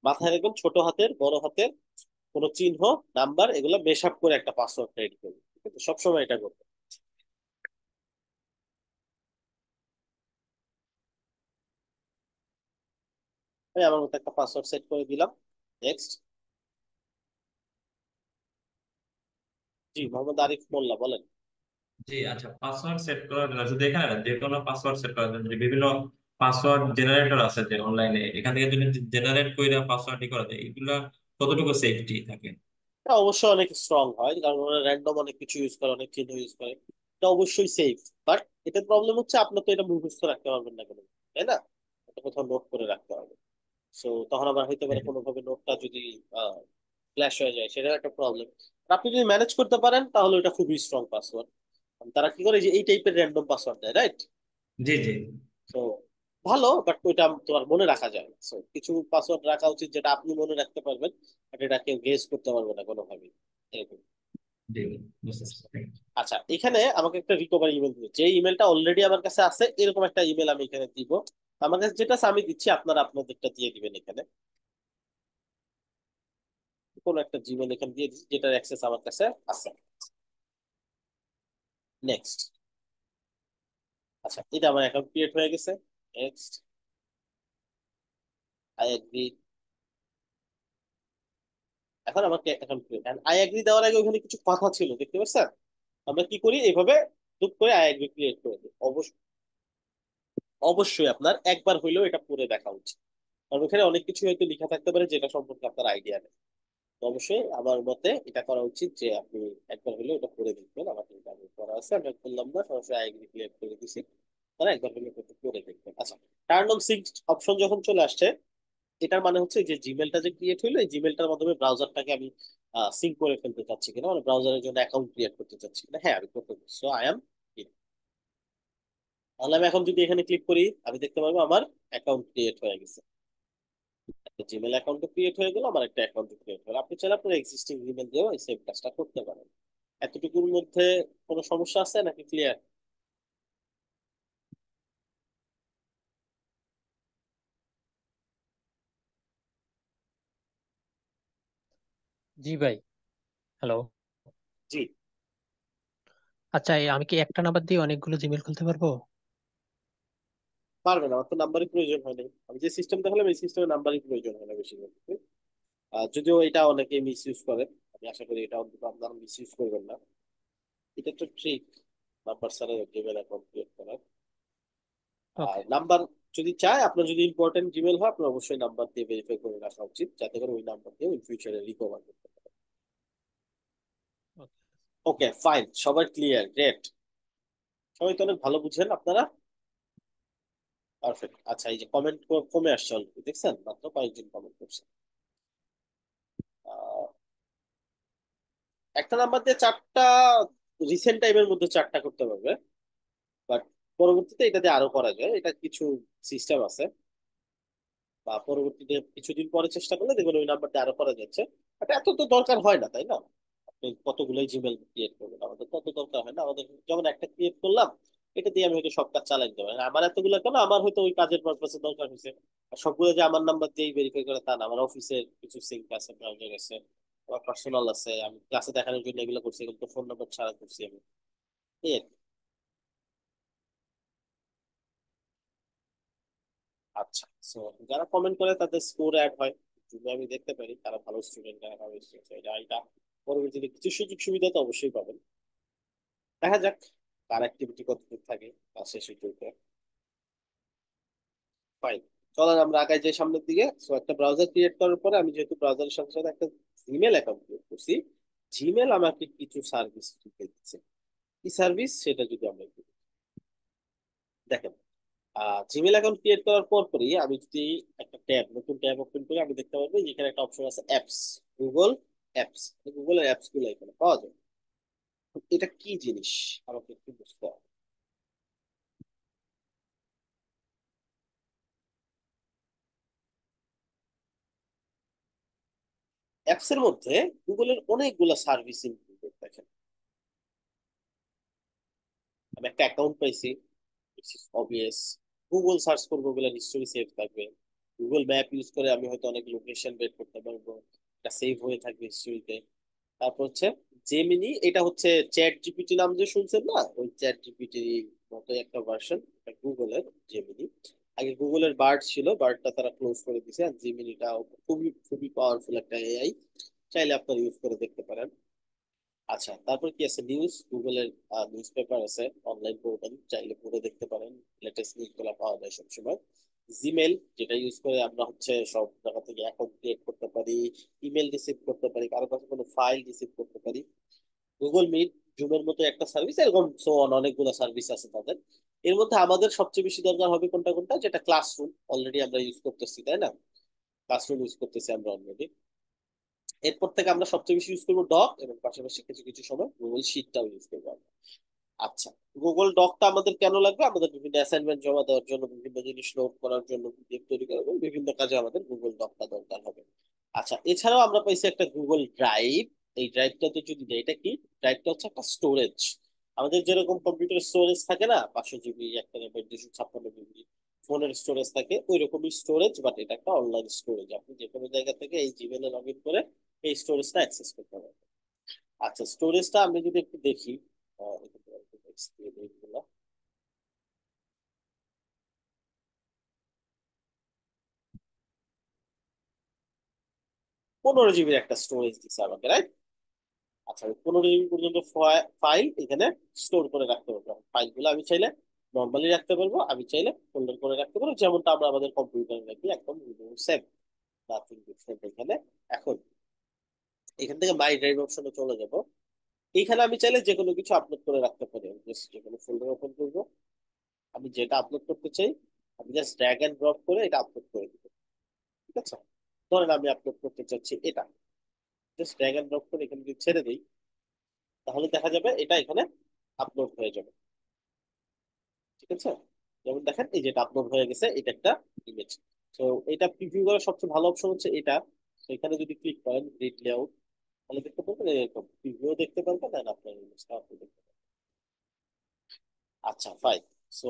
মাথায় রাখবেন ছোট হাতের বড় হাতের কোনো চিহ্ন, নাম্বার, এগুলো মেশ আপ করে একটা পাসওয়ার্ড রেডি করবেন, ঠিক আছে? সবসময় এটা করবেন। আমি আমার মতো একটা পাসওয়ার্ড সেট করে দিলাম, নেক্সট। জি, মোহাম্মদ আরিফ মোল্লা, বলেন। জি আচ্ছা, পাসওয়ার্ড সেট করার জন্য শুধু এখানে না, যে কোনো পাসওয়ার্ড সেট করার জন্য যে বিভিন্ন পাসওয়ার্ড জেনারেটর আছে যে অনলাইনে, এখান থেকে যদি জেনারেট করে পাসওয়ার্ডই করা যায়, এগুলা কতটুকু সেফটি থাকে? এটা অবশ্যই অনেক স্ট্রং হয়, কারণ ওরা র্যান্ডম অনেক কিছু ইউজ করে, অনেক চিহ্ন ইউজ করে। এটা অবশ্যই সেফ। বাট এটার প্রবলেম হচ্ছে আপনার তো এটা মুখস্থ রাখতে পারবেন না কোনো, তাই না? এটা কোথাও নোট করে রাখতে হবে। সো তখন আবার হইতে পারে কোনোভাবে নোটটা যদি ফ্ল্যাশ হয়ে যায়, সেটা একটা প্রবলেম। আপনি যদি ম্যানেজ করতে পারেন তাহলে ওটা খুবই স্ট্রং পাসওয়ার্ড। তারা কি করে, যে এই টাইপের র্যান্ডম পাসওয়ার্ড দেয়, রাইট? জি জি তো ভালো, বাট ওইটা তোমার মনে রাখা যায় না। সো কিছু পাসওয়ার্ড রাখা উচিত যেটা আপনি মনে রাখতে পারবেন, বাট এটা কেউ গেস করতে পারবে না কোনোভাবেই, এরকম। জি, বুঝতে পারছি। আচ্ছা, এখানে আমাকে একটা রিকভারি ইমেল দিবে, যে ইমেলটা অলরেডি আমার কাছে আছে এরকম একটা ইমেল আমি এখানে দিব। আমার কাছে যেটা আছে আমি দিচ্ছি, আপনারা আপনাদেরটা দিয়ে দিবেন এখানে। কোন একটা জিমেল এখানে দিয়ে দিচ্ছি যেটার অ্যাক্সেস আমার কাছে আছে। নেক্সট। আচ্ছা, এটা আমার অ্যাকাউন্ট ক্রিয়েট হয়ে গেছে। Next, I agree. এখন আমাকে অ্যাকাউন্ট ক্রিয়েট, আই এগ্রি দেওয়ার আগে ওখানে কিছু কথা ছিল, দেখতে পাচ্ছেন? আমরা কি করি, এইভাবে টুক করে আই এগ্রি ক্রিয়েট করে দিই। অবশ্যই আপনার একবার হইলেও এটা পড়ে দেখা উচিত, কারণ ওখানে অনেক কিছু হয়তো লেখা থাকতে পারে যেটা সম্পর্কে আপনার আইডিয়া নেই। তো অবশ্যই আমার মতে এটা করা উচিত যে আপনি একবার হলেও এটা পড়ে দেখবেন। আমার এটা আমি করা আছে, আমি বললাম না, সরাসরি আই এগ্রি ক্লিয়ার করে দিছি। তারা একবার হলেও এটা পড়ে দেখবেন। আচ্ছা, টার্ন অন সিঙ্ক অপশন যখন চলে আসছে, এটার মানে হচ্ছে যে জিমেলটা যে ক্রিয়েট হইলো, এই জিমেলটার মাধ্যমে ব্রাউজারটাকে আমি সিঙ্ক করে ফেলতে চাচ্ছি কিনা, মানে ব্রাউজারের জন্য অ্যাকাউন্ট ক্রিয়েট করতে চাচ্ছি কিনা। হ্যাঁ, আমি করতে চাচ্ছি, সো আই এম। তাহলে আমি এখন যদি এখানে ক্লিক করি আমি দেখতে পারবো আমার অ্যাকাউন্ট ক্রিয়েট হয়ে গেছে। জিমেল অ্যাকাউন্ট ক্রিয়েট হয়ে গেল, আমার একটা অ্যাকাউন্ট ক্রিয়েট হলো। আপনি চাইলে আপনার এক্সিস্টিং ইমেল দিয়েও এই সেম কাজটা করতে পারেন। এতটুকুর মধ্যে কোনো সমস্যা আছে নাকি ক্লিয়ার? জি ভাই। হ্যালো। জি, আচ্ছা, আমি কি একটা নাম্বার দিয়ে অনেকগুলো জিমেল খুলতে পারবো? পারবেন। আমার তো নাম্বারই প্রয়োজন হয়নি, আমি যে সিস্টেম দেখালাম এই সিস্টেমে নাম্বারই প্রয়োজন হয় না বেশি করে। যদিও এটা অনেকে মিস ইউজ করে, আমি আশা করি এটা অন্তত আপনারা মিস ইউজ করবেন না। এটা একটা ট্রিক নাম্বার ছাড়া জিমেল অ্যাকাউন্ট ক্রিয়েট করার। আর ওকে। নাম্বার যদি চায়, আপনার যদি ইম্পর্টেন্ট জিমেল হয়, আপনার অবশ্যই নাম্বার দিয়ে ভেরিফাই করে রাখা উচিত, যাতে করে ওই নাম্বার দিয়ে ইন ফিউচারে রিকভার করতে পারে। ওকে ফাইন, সবার ক্লিয়ার, গ্রেট। সবাই তো অনেক ভালো বুঝেন আপনারা। পারফেক্ট। আচ্ছা, এই যে কমেন্ট কমে আসছে অলরেডি, দেখছেন মাত্র কয়েকজন কমেন্ট করছে। আহ, একটা নাম্বার দিয়ে চারটা, রিসেন্ট টাইমের মধ্যে চারটা করতে পারবে, বাট পরবর্তীতে এটা দিয়ে আরো করা যায়। এটা কিছু সিস্টেম আছে, বা পরবর্তীতে কিছুদিন পরে চেষ্টা করলে দেখবেন ওই নাম্বার দিয়ে আরো করা যাচ্ছে। বাট এত তো দরকার হয় না, তাই না? আপনি কতগুলোই জিমেল ক্রিয়েট করবেন, আমাদের তত দরকার হয় না। আমাদের যখন একটা ক্রিয়েট করলাম, এটা দিয়ে আমি হয়তো সব কাজ চালাই দিতে পারি। আমার এতগুলো কেন, আমার হয়তো ওই কাজের পারপাসে দরকার হয়েছে। আর সবগুলো যে আমার নাম্বার দিয়েই ভেরিফাই করে তা না, আমার অফিসের কিছু সিঙ্ক আছে, ব্রাউজার আছে, আমার পার্সোনাল আছে, আমি ক্লাসে দেখানোর জন্য এগুলো করছি, এগুলো তো ফোন নাম্বার ছাড়া করছি আমি। এই আর কি। আচ্ছা, সো যারা কমেন্ট করে তাদের স্কোর অ্যাড হয়, যদি আমি দেখতে পারি তারা ভালো স্টুডেন্ট, যারা ভালো স্টুডেন্ট, এটা এটা পরবর্তীতে কিছু সুযোগ সুবিধা তো অবশ্যই পাবেন। দেখা যাক কার অ্যাক্টিভিটি কতটুকু থাকে কাজ শেষ হইতে। ফাইন, চলেন আমরা আগাই যাই সামনের দিকে। সো একটা ব্রাউজার ক্রিয়েট করার পরে, আমি যেহেতু ব্রাউজারের সাথে সাথে একটা জিমেল অ্যাকাউন্ট ক্রিয়েট করছি, জিমেল আমাকে কিছু সার্ভিস দিচ্ছে। কি সার্ভিস সেটা যদি আমরা একটু দেখেন। জিমেল অ্যাকাউন্ট ক্রিয়েট করার পর পরই আমি যদি একটা নতুন ট্যাব ওপেন করি, আমি দেখতে পারবো যেখানে একটা অপশন আছে অ্যাপস, গুগল অ্যাপস। গুগলের অ্যাপস গুলো এখানে পাওয়া যায়। তো এটা কি জিনিস আমাকে একটু বুঝতে হবে। অ্যাপস এর মধ্যে গুগলের অনেকগুলো সার্ভিস ইনক্লুডেড। দেখেন, আমি একটা অ্যাকাউন্ট পাইছি, অবভিয়াস গুগল সার্চ করবো বলে নিশ্চয়ই সেভ থাকবে। গুগল ম্যাপ ইউজ করে আমি হয়তো অনেক লোকেশন বের করতে পারবো, এটা সেভ হয়ে থাকবে হিস্ট্রিতে। তারপর হচ্ছে জেমিনি, এটা হচ্ছে চ্যাট জিপিটি নাম যে শুনছেন না, ওই চ্যাট জিপিটি মতো একটা ভার্সন গুগলের জেমিনি। আগে গুগলের বার্ড ছিল, বার্ডটা তারা ক্লোজ করে দিয়েছে, আর জেমিনিটা খুবই খুবই পাওয়ারফুল একটা এআই, চাইলে আপনারা ইউজ করে দেখতে পারেন। আচ্ছা, তারপর কি আছে, নিউজ, গুগলের নিউজ পেপার আছে, অনলাইন পোর্টাল, চাইলে পড়ে দেখতে পারেন, লেটেস্ট নিউজ গুলো পাওয়া যায় সবসময়। জিমেল, যেটা ইউজ করে আমরা হচ্ছে সব জায়গা থেকে অ্যাকাউন্ট ক্রিয়েট করতে পারি, ইমেল রিসিভ করতে পারি, কারো কাছে কোনো ফাইল রিসিভ করতে পারি। গুগল মিট, জুমের মতো একটা সার্ভিস, এরকম সো অন অনেকগুলো সার্ভিস আছে তাদের। এর মধ্যে আমাদের সবচেয়ে বেশি দরকার হবে কোনটা কোনটা, যেটা ক্লাসরুম অলরেডি আমরা ইউজ করতেছি, তাই না? ক্লাসরুম ইউজ করতেছি আমরা অলরেডি। এরপর থেকে আমরা সবচেয়ে বেশি ইউজ করবো ডক, এবং পাশাপাশি কিছু কিছু সময় গুগল শিটটাও ইউজ করবো আমরা। আচ্ছা, গুগল ডকটা আমাদের কেন লাগবে? আমাদের বিভিন্ন অ্যাসাইনমেন্ট জমা দেওয়ার জন্য, বিভিন্ন জিনিস নোট করার জন্য, পিডিএফ তৈরি করার জন্য, বিভিন্ন কাজে আমাদের গুগল ডকটা দরকার হবে। আচ্ছা, এছাড়াও আমরা পাইছি একটা গুগল ড্রাইভ। এই ড্রাইভটাতে যদি দেয়, এটা কি? ড্রাইভটা হচ্ছে একটা স্টোরেজ। আমাদের যেরকম কম্পিউটার স্টোরেজ থাকে না, 500 জিবি, 1 টেরাবাইট, 256 জিবি, ফোনের স্টোরেজ থাকে, ওই রকমই স্টোরেজ, বাট এটা একটা অনলাইন স্টোরেজ। আপনি যে কোনো জায়গা থেকে এই জিমেলে লগ ইন করে এই স্টোরেজটা অ্যাক্সেস করতে পারবেন। আচ্ছা, স্টোরেজটা আমি যদি একটু দেখি, এখান থেকে একটু text দিয়ে দিই এগুলা। 15 জিবির একটা স্টোরেজ দিচ্ছে আমাকে, রাইট? আচ্ছা, ওই 15 জিবি পর্যন্ত ফাইল এখানে স্টোর করে রাখতে পারবো। ফাইলগুলো আমি চাইলে নর্মালি রাখতে পারবো, আমি চাইলে ফোল্ডার করে রাখতে পারবো, যেমনটা আমরা আমাদের কম্পিউটারে রাখি, একদম সেম, নাথিং ডিফারেন্ট এখানে। এখন এখান থেকে মাই ড্রাইভ অপশনে চলে যাব। এইখানে আমি চাইলে যে কোনো কিছু আপলোড করে রাখতে পারি। আমি জাস্ট যে কোনো ফোল্ডার ওপেন করবো, আমি যেটা আপলোড করতে চাই, আমি জাস্ট ড্র্যাগ এন্ড ড্রপ করে এটা আপলোড করে দিব। ঠিক আছে, ধরেন আমি আপলোড করতে চাচ্ছি এটা, জাস্ট ড্র্যাগ এন্ড ড্রপ করে এখানে যদি ছেড়ে দিই, তাহলে দেখা যাবে এটা এখানে আপলোড হয়ে যাবে। ঠিক আছে, যেমন দেখেন এই যেটা আপলোড হয়ে গেছে, এটা একটা ইমেজ। তো এটা প্রিভিউ করার সবচেয়ে ভালো অপশন হচ্ছে এটা। তো এখানে যদি ক্লিক করেন গ্রিড লেআউট, তাহলে দেখতে পারবেন এরকম প্রিভিউ দেখতে পারবেন, আর আপনার ইমেজটা আপনি দেখতে পারবেন। আচ্ছা ফাইন। সো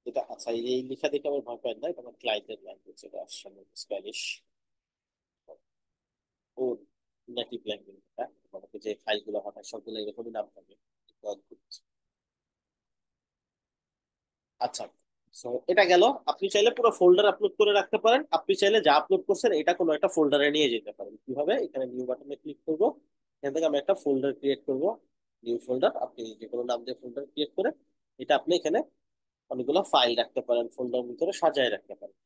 এটা আচ্ছা, এই লেখা দেখে আমার ভয় পাই না, এটা আমার ক্লায়েন্টের ল্যাঙ্গুয়েজ, এটা আসলে স্প্যানিশ ও নেটিভ ল্যাঙ্গুয়েজ। এটা আমাকে যে ফাইলগুলো হয় সবগুলো এরকমই নাম থাকে। আচ্ছা, সো এটা গেল। আপনি চাইলে পুরো ফোল্ডার আপলোড করে রাখতে পারেন, আপনি চাইলে যা আপলোড করছেন এটা কোনো একটা ফোল্ডারে নিয়ে যেতে পারেন। কিভাবে? এখানে নিউ বাটনে ক্লিক করব, এখান থেকে আমি একটা ফোল্ডার ক্রিয়েট করব, নিউ ফোল্ডার। আপনি যে কোনো নাম দিয়ে ফোল্ডার ক্রিয়েট করে এটা আপনি এখানে অনেকগুলো ফাইল রাখতে পারেন, ফোল্ডার ভিতরে সাজায় রাখতে পারেন।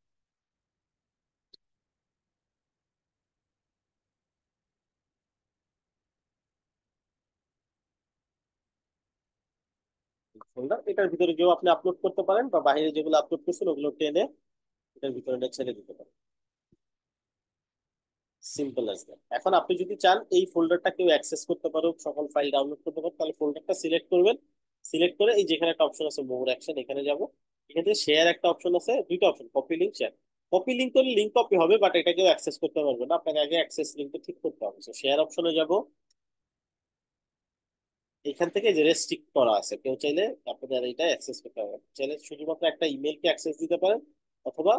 ফোল্ডার এটার ভিতরে গিয়েও আপনি আপলোড করতে পারেন, বা বাইরে যেগুলো আপলোড করছেন ওগুলো টেনে এটার ভিতরে ছেড়ে দিতে পারেন। Simple as that. এখন আপনি যদি চান এই ফোল্ডারটা কেউ অ্যাক্সেস করতে পারো, সকল ফাইল ডাউনলোড করতে পারো, তাহলে ফোল্ডারটা সিলেক্ট করবেন। সিলেক্ট করে এই যেখানে একটা অপশন আছে মোর অ্যাকশন, এখানে যাব। এখান থেকে শেয়ার একটা অপশন আছে, দুইটা option, copy link, share. Copy link করলে লিঙ্ক কপি হবে, বাট এটা কেউ অ্যাক্সেস করতে পারবে না, আপনাকে আগে অ্যাক্সেস লিঙ্কটা ঠিক করতে হবে। তো শেয়ার অপশনে যাব, এখান থেকে যে রেস্ট্রিক্ট করা আছে, কেউ চাইলে আপনাদের এটা অ্যাক্সেস করতে পারবে, চাইলে শুধুমাত্র একটা ইমেলকে অ্যাক্সেস দিতে পারেন, অথবা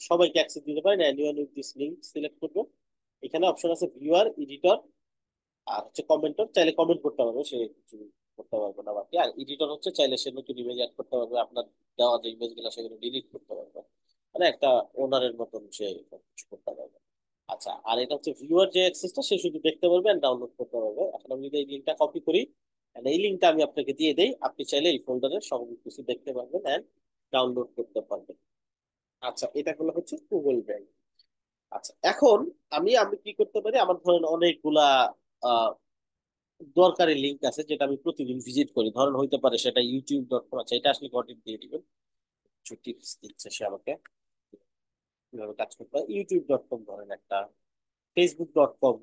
সবাইকে অ্যাক্সেস দিতে পারেন। Anyone with this link select করবো। এখানে অপশন আছে ভিউয়ার, এডিটর, আর হচ্ছে কমেন্টর, চাইলে কমেন্ট করতে পারবে, সে কিছু করতে পারবে না বাকি। আর এডিটর হচ্ছে চাইলে সে নতুন ইমেজ অ্যাড করতে পারবে, আপনার দেওয়া যে ইমেজ গুলো সেগুলো ডিলিট করতে পারবে, মানে একটা ওনারের মতন সে কিছু করতে পারবে। আচ্ছা, আর এটা হচ্ছে ভিউয়ার যে অ্যাক্সেসটা, সে শুধু দেখতে পারবে আর ডাউনলোড করতে পারবে। এখন আমি যদি এই লিঙ্কটা কপি করি, and এই লিঙ্কটা আমি আপনাকে দিয়ে দেই, আপনি চাইলে এই ফোল্ডারের সব কিছু দেখতে পারবেন এন্ড ডাউনলোড করতে পারবেন। আচ্ছা, এটা হলো হচ্ছে গুগল ড্রাইভ। আচ্ছা, এখন আমি আমি কি করতে পারি, আমার ধরেন অনেকগুলা দরকারি লিঙ্ক আছে যেটা আমি প্রতিদিন ভিজিট করি, ধরেন হইতে পারে সেটা youtube.com। আচ্ছা, এটা আসলে গঠিত দিয়ে দিবেন, কিছু টিপস দিচ্ছে সে আমাকে কিভাবে কাজ করতে হয়। youtube.com ধরেন একটা, facebook.com,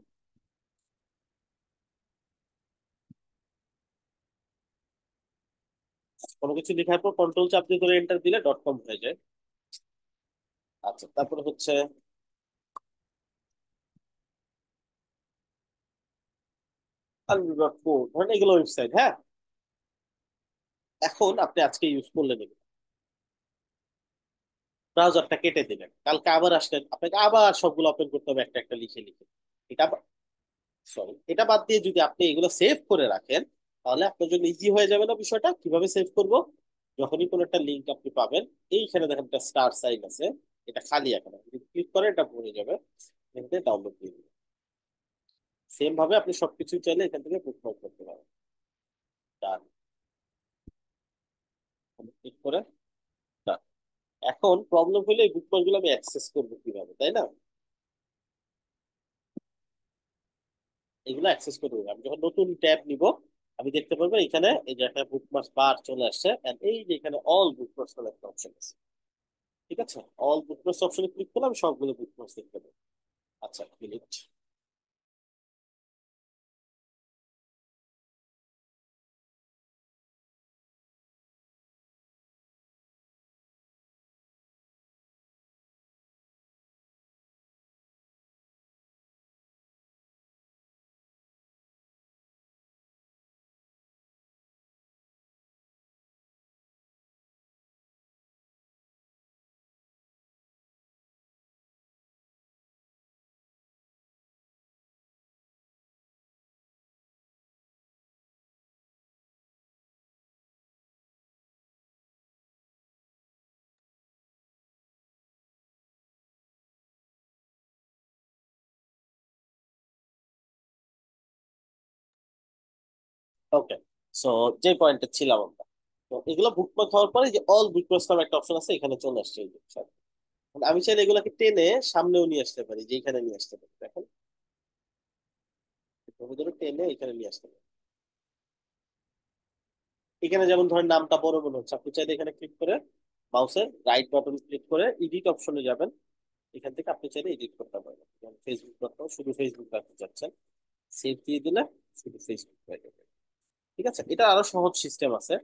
কোনো কিছু লেখার পর কন্ট্রোল চাপ দিয়ে ধরে এন্টার দিলে .com হয়ে যায়। আচ্ছা, তারপরে হচ্ছে albi.co, ধরেন এগুলো ওয়েবসাইট। হ্যাঁ, এখন আপনি আজকে ইউজ করলেন, ব্রাউজারটা কেটে দিলেন, কালকে আবার আসলেন, আপনাকে আবার সবগুলো ওপেন করতে হবে একটা একটা লিখে লিখে। এটা সরি, এটা বাদ দিয়ে যদি আপনি এগুলো সেভ করে রাখেন, তাহলে আপনার জন্য ইজি হয়ে যাবে না বিষয়টা। কিভাবে সেভ করব? যখনই কোনো একটা লিঙ্ক আপনি পাবেন, এইখানে দেখেন একটা স্টার সাইন আছে, এটা খালি, এখন যদি ক্লিক করেন এটা ভরে যাবে, এখান থেকে ডাউনলোড দিয়ে দিবেন। সেম ভাবে আপনি সবকিছু চাইলে এখান থেকে বুকমার্ক করতে পারেন। ডান, ক্লিক করে done। এখন প্রবলেম হলে এই বুকমার্ক গুলো আমি অ্যাক্সেস করবো কিভাবে, তাই না? এগুলো অ্যাক্সেস করবো আমি যখন নতুন ট্যাব নিব, আমি দেখতে পারবো এখানে এই যে একটা বুকমার্কস বার চলে আসছে, এন্ড এই যে এখানে অল বুকমার্কস বলে একটা অপশন আছে। ঠিক আছে, অল বুকমার্কস অপশনে ক্লিক করলে আমি সবগুলো বুকমার্কস দেখতে পাবো। আচ্ছা, মিনিট। ওকে, সো যে পয়েন্টে ছিলাম আমরা, তো এগুলো বুকমার্ক হওয়ার পরে যে অল বুকমার্কস নামে একটা অপশন আছে, এখানে চলে আসছে এই যে সব। আমি চাইলে এগুলোকে টেনে সামনেও নিয়ে আসতে পারি, যে এখানে নিয়ে আসতে পারি, দেখেন এভাবে ধরে টেনে এখানে নিয়ে আসতে পারি। এখানে যেমন ধরেন নামটা বড় মনে হচ্ছে, আপনি চাইলে এখানে ক্লিক করে মাউসের রাইট বাটন ক্লিক করে এডিট অপশনে যাবেন, এখান থেকে আপনি চাইলে এডিট করতে পারবেন। ফেসবুক ডট শুধু ফেসবুক রাখতে চাচ্ছেন, সেভ দিয়ে দিলে শুধু ফেসবুক হয়ে যাবে। ঠিক আছে, এটা আরো সহজ সিস্টেম আছে,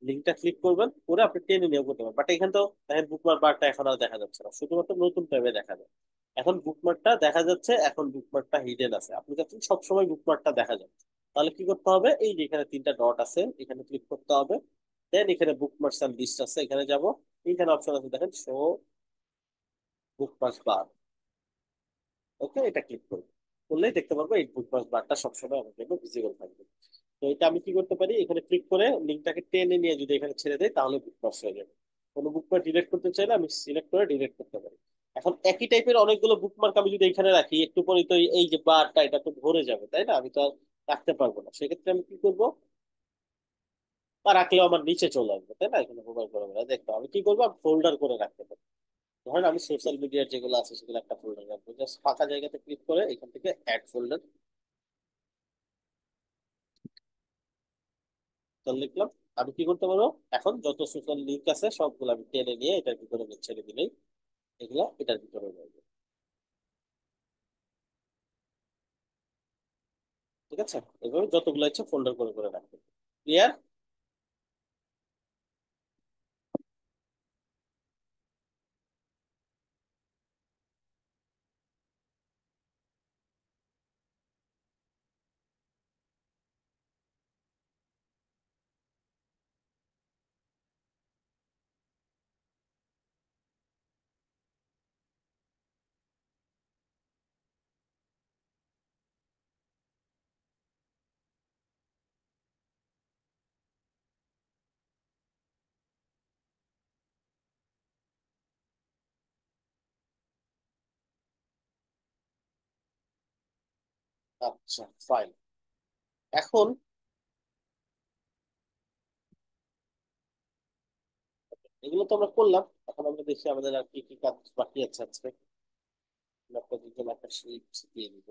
লিঙ্কটা ক্লিক করবেন, করে আপনি টেনে নিয়ে করতে পারবেন। বাট এখানে তো দেখেন বুকমার্ক বারটা এখন আর দেখা যাচ্ছে না, শুধুমাত্র নতুন ট্যাবে দেখা যায়। এখন বুকমার্কটা দেখা যাচ্ছে, এখন বুকমার্কটা হিডেন আছে, আপনি চাচ্ছেন সবসময় বুকমার্কটা দেখা যায়। তাহলে কি করতে হবে, এই যে এখানে তিনটা ডট আছে এখানে ক্লিক করতে হবে। দেন এখানে বুকমার্কস এন্ড লিস্ট আছে, এখানে যাব। এইখানে অপশন আছে দেখেন, শো বুকমার্কস বার। ওকে, এটা ক্লিক করবো, করলেই দেখতে পারবো এই বুকমার্কস বারটা সবসময় আমার জন্য ভিজিবল থাকবে। তো এটা আমি কি করতে পারি, এখানে ক্লিক করে লিঙ্কটাকে টেনে নিয়ে যদি এখানে ছেড়ে দেয় তাহলে বুকমার্কস হয়ে যাবে। কোনো বুকমার্ক ডিলিট করতে চাইলে আমি সিলেক্ট করে ডিলিট করতে পারি। এখন একই টাইপের অনেকগুলো বুকমার্ক আমি যদি এখানে রাখি, একটু পরে তো এই যে বারটা এটা তো ভরে যাবে, তাই না? আমি তো আর রাখতে পারবো না, সেক্ষেত্রে আমি কি করবো, বা রাখলেও আমার নিচে চলে আসবে, তাই না? এখানে মোবাইল করে দেখবো, আমি কি করবো, আমি ফোল্ডার করে রাখতে পারি। ধরেন আমি সোশ্যাল মিডিয়ার যেগুলো আছে সেগুলো একটা ফোল্ডার রাখবো, জাস্ট ফাঁকা জায়গাতে ক্লিক করে এখান থেকে অ্যাড ফোল্ডার লিখলাম। আমি কি করতে পারবো, এখন যত সোশ্যাল লিঙ্ক আছে সবগুলো আমি টেনে নিয়ে এটার ভিতরে ছেড়ে দিলেই এগুলো এটার ভিতরে রয়েছে। ঠিক আছে, এভাবে যতগুলো ইচ্ছে ফোল্ডার করে করে রাখবে। ক্লিয়ার? আচ্ছা, ফাইন। এখন এগুলো তো আমরা করলাম, এখন আমরা দেখি আমাদের আর কি কি কাজ বাকি আছে আজকে। আপনাদের জন্য একটা শিট দিয়ে দিব।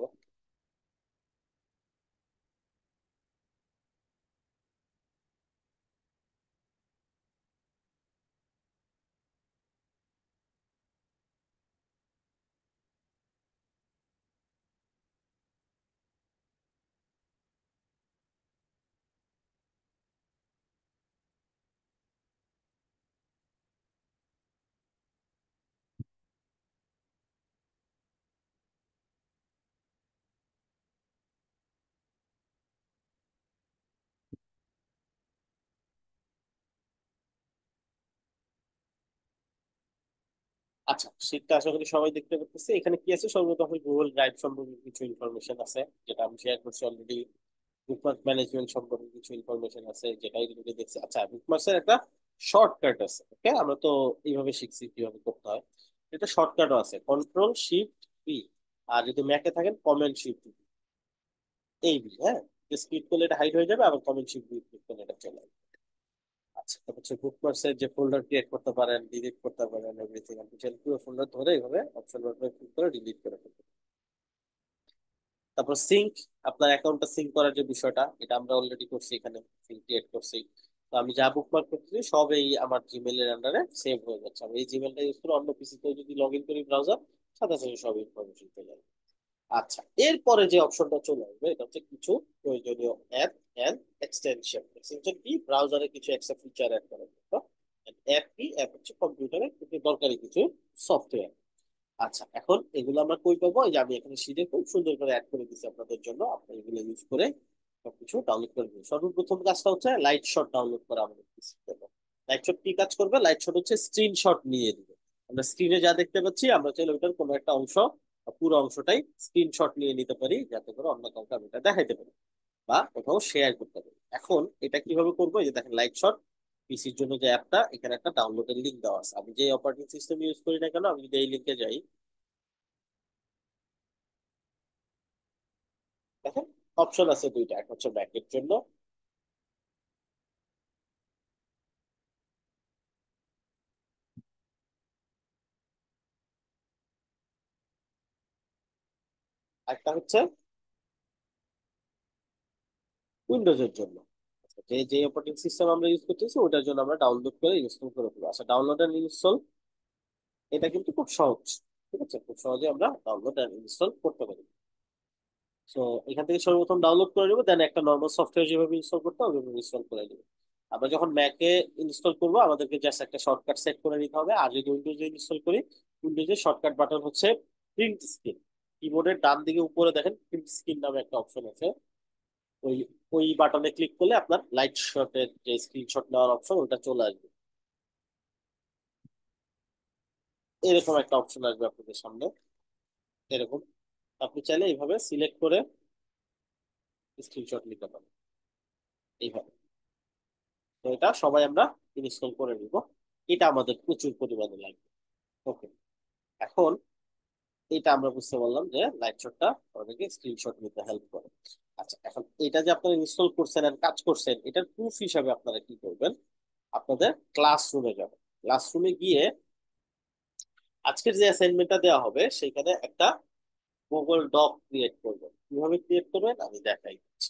আচ্ছা, শীটটা আশা করি সবাই দেখতে পাচ্ছি। এখানে কি আছে, সর্বপ্রথম গুগল ড্রাইভ সম্পর্কে কিছু ইনফরমেশন আছে, যেটা আমি শেয়ার করছি অলরেডি। বুকমার্ক ম্যানেজমেন্ট সম্পর্কে কিছু ইনফরমেশন আছে, যেটা এগুলোকে দেখছি। আচ্ছা, বুকমার্কসের একটা শর্টকাট আছে, ওকে? আমরা তো এইভাবে শিখছি কিভাবে করতে হয়। এটা শর্টকাটও আছে, কন্ট্রোল শিফট পি। আর যদি ম্যাকে থাকেন কমেন্ট শিফট এই বি, হ্যাঁ। ক্লিক করলে এটা হাইড হয়ে যাবে, আবার কমেন্ট শিফট বি ক্লিক করলে এটা চলে আসবে। আচ্ছা, তারপর হচ্ছে বুকমার্কস এর যে ফোল্ডার ক্রিয়েট করতে পারেন, ডিলিট করতে পারেন, এভরিথিং আপনি চাইলে পুরো ফোল্ডার ধরে এইভাবে অপশন বাটনে ক্লিক করে ডিলিট করে ফেলতে। তারপর সিঙ্ক, আপনার অ্যাকাউন্টটা সিঙ্ক করার যে বিষয়টা, এটা আমরা অলরেডি করছি, এখানে সিঙ্ক ক্রিয়েট করছি। তো আমি যা বুকমার্ক করতেছি সব এই আমার জিমেল এর আন্ডারে সেভ হয়ে যাচ্ছে। আমি এই জিমেলটা ইউজ করে অন্য পিসিতে যদি লগ ইন করি ব্রাউজার, সাথে সাথে সব ইনফরমেশন পেয়ে যাবে। আচ্ছা, এরপরে যে অপশনটা চলে আসবে এটা হচ্ছে কিছু প্রয়োজনীয় অ্যাপ এন্ড এক্সটেনশন। এক্সটেনশন কি, ব্রাউজারে কিছু এক্সট্রা ফিচার অ্যাড করার জন্য। অ্যাপ কি, অ্যাপ হচ্ছে কম্পিউটারে খুব দরকারি কিছু সফটওয়্যার। আচ্ছা, এখন এগুলো আমরা কই পাবো, এই যে আমি এখানে শিটে খুব সুন্দর করে অ্যাড করে দিচ্ছি আপনাদের জন্য। আপনি এগুলো ইউজ করে সবকিছু ডাউনলোড করে দিন। সর্বপ্রথম কাজটা হচ্ছে লাইট শট ডাউনলোড করা আমাদের পিসির জন্য। লাইট শট কি কাজ করবে, লাইট শট হচ্ছে স্ক্রিনশট নিয়ে দিবে। আমরা স্ক্রিনে যা দেখতে পাচ্ছি আমরা চাইলে ওটার কোনো একটা অংশ বা পুরো অংশটাই স্ক্রিনশট নিয়ে নিতে পারি, যাতে করে অন্য কাউকে আমি এটা দেখাইতে পারি বা কোথাও শেয়ার করতে পারি। এখন এটা কিভাবে করবো, এই যে দেখেন লাইট শট পিসির জন্য যে অ্যাপটা, এখানে একটা ডাউনলোডের লিঙ্ক দেওয়া আছে। আমি যে অপারেটিং সিস্টেম ইউজ করি না কেন, আমি যদি এই লিঙ্কে যাই, দেখেন অপশন আছে দুইটা, একটা হচ্ছে ম্যাকের জন্য, একটা হচ্ছে উইন্ডোজের জন্য। যে যে অপারেটিং সিস্টেম আমরা ইউজ করতেছি ওটার জন্য আমরা ডাউনলোড করে ইনস্টল করে ফেলবো। আচ্ছা, ডাউনলোড এন্ড ইনস্টল এটা কিন্তু খুব সহজ। ঠিক আছে, খুব সহজে আমরা ডাউনলোড এন্ড ইনস্টল করতে পারি। তো এখান থেকে সর্বপ্রথম ডাউনলোড করে নেবো, দেন একটা নর্মাল সফটওয়্যার যেভাবে ইনস্টল করতে হবে ওইভাবে ইনস্টল করে নেবো। আমরা যখন ম্যাকে ইনস্টল করব আমাদেরকে জাস্ট একটা শর্টকাট সেট করে নিতে হবে। আর যদি উইন্ডোজে ইনস্টল করি, উইন্ডোজের শর্টকাট বাটন হচ্ছে প্রিন্ট স্ক্রিন। কিবোর্ডের ডান দিকে উপরে দেখেন প্রিন্ট স্ক্রিন নামে একটা অপশন আছে। ওই ওই বাটনে ক্লিক করলে আপনার লাইট শটের যে স্ক্রিনশট নেওয়ার অপশন ওটা চলে আসবে। এরকম একটা অপশন আসবে আপনাদের সামনে, এরকম। আপনি চাইলে এইভাবে সিলেক্ট করে স্ক্রিনশট নিতে পারেন এইভাবে। তো এটা সবাই আমরা ইনস্টল করে নিব। এটা আমাদের প্রচুর পরিমাণে লাগবে। ওকে, এখন এটা আমরা বুঝতে পারলাম যে লাইট শটটা আমাদেরকে স্ক্রিনশট নিতে হেল্প করে। আচ্ছা, এখন এটা যে আপনারা ইনস্টল করছেন আর কাজ করছেন, এটার প্রুফ হিসাবে আপনারা কি করবেন? আপনাদের ক্লাসরুমে যাবেন। ক্লাসরুমে গিয়ে আজকের যে অ্যাসাইনমেন্টটা দেওয়া হবে সেখানে একটা গুগল ডক ক্রিয়েট করবেন। কিভাবে ক্রিয়েট করবেন আমি দেখাই দিচ্ছি।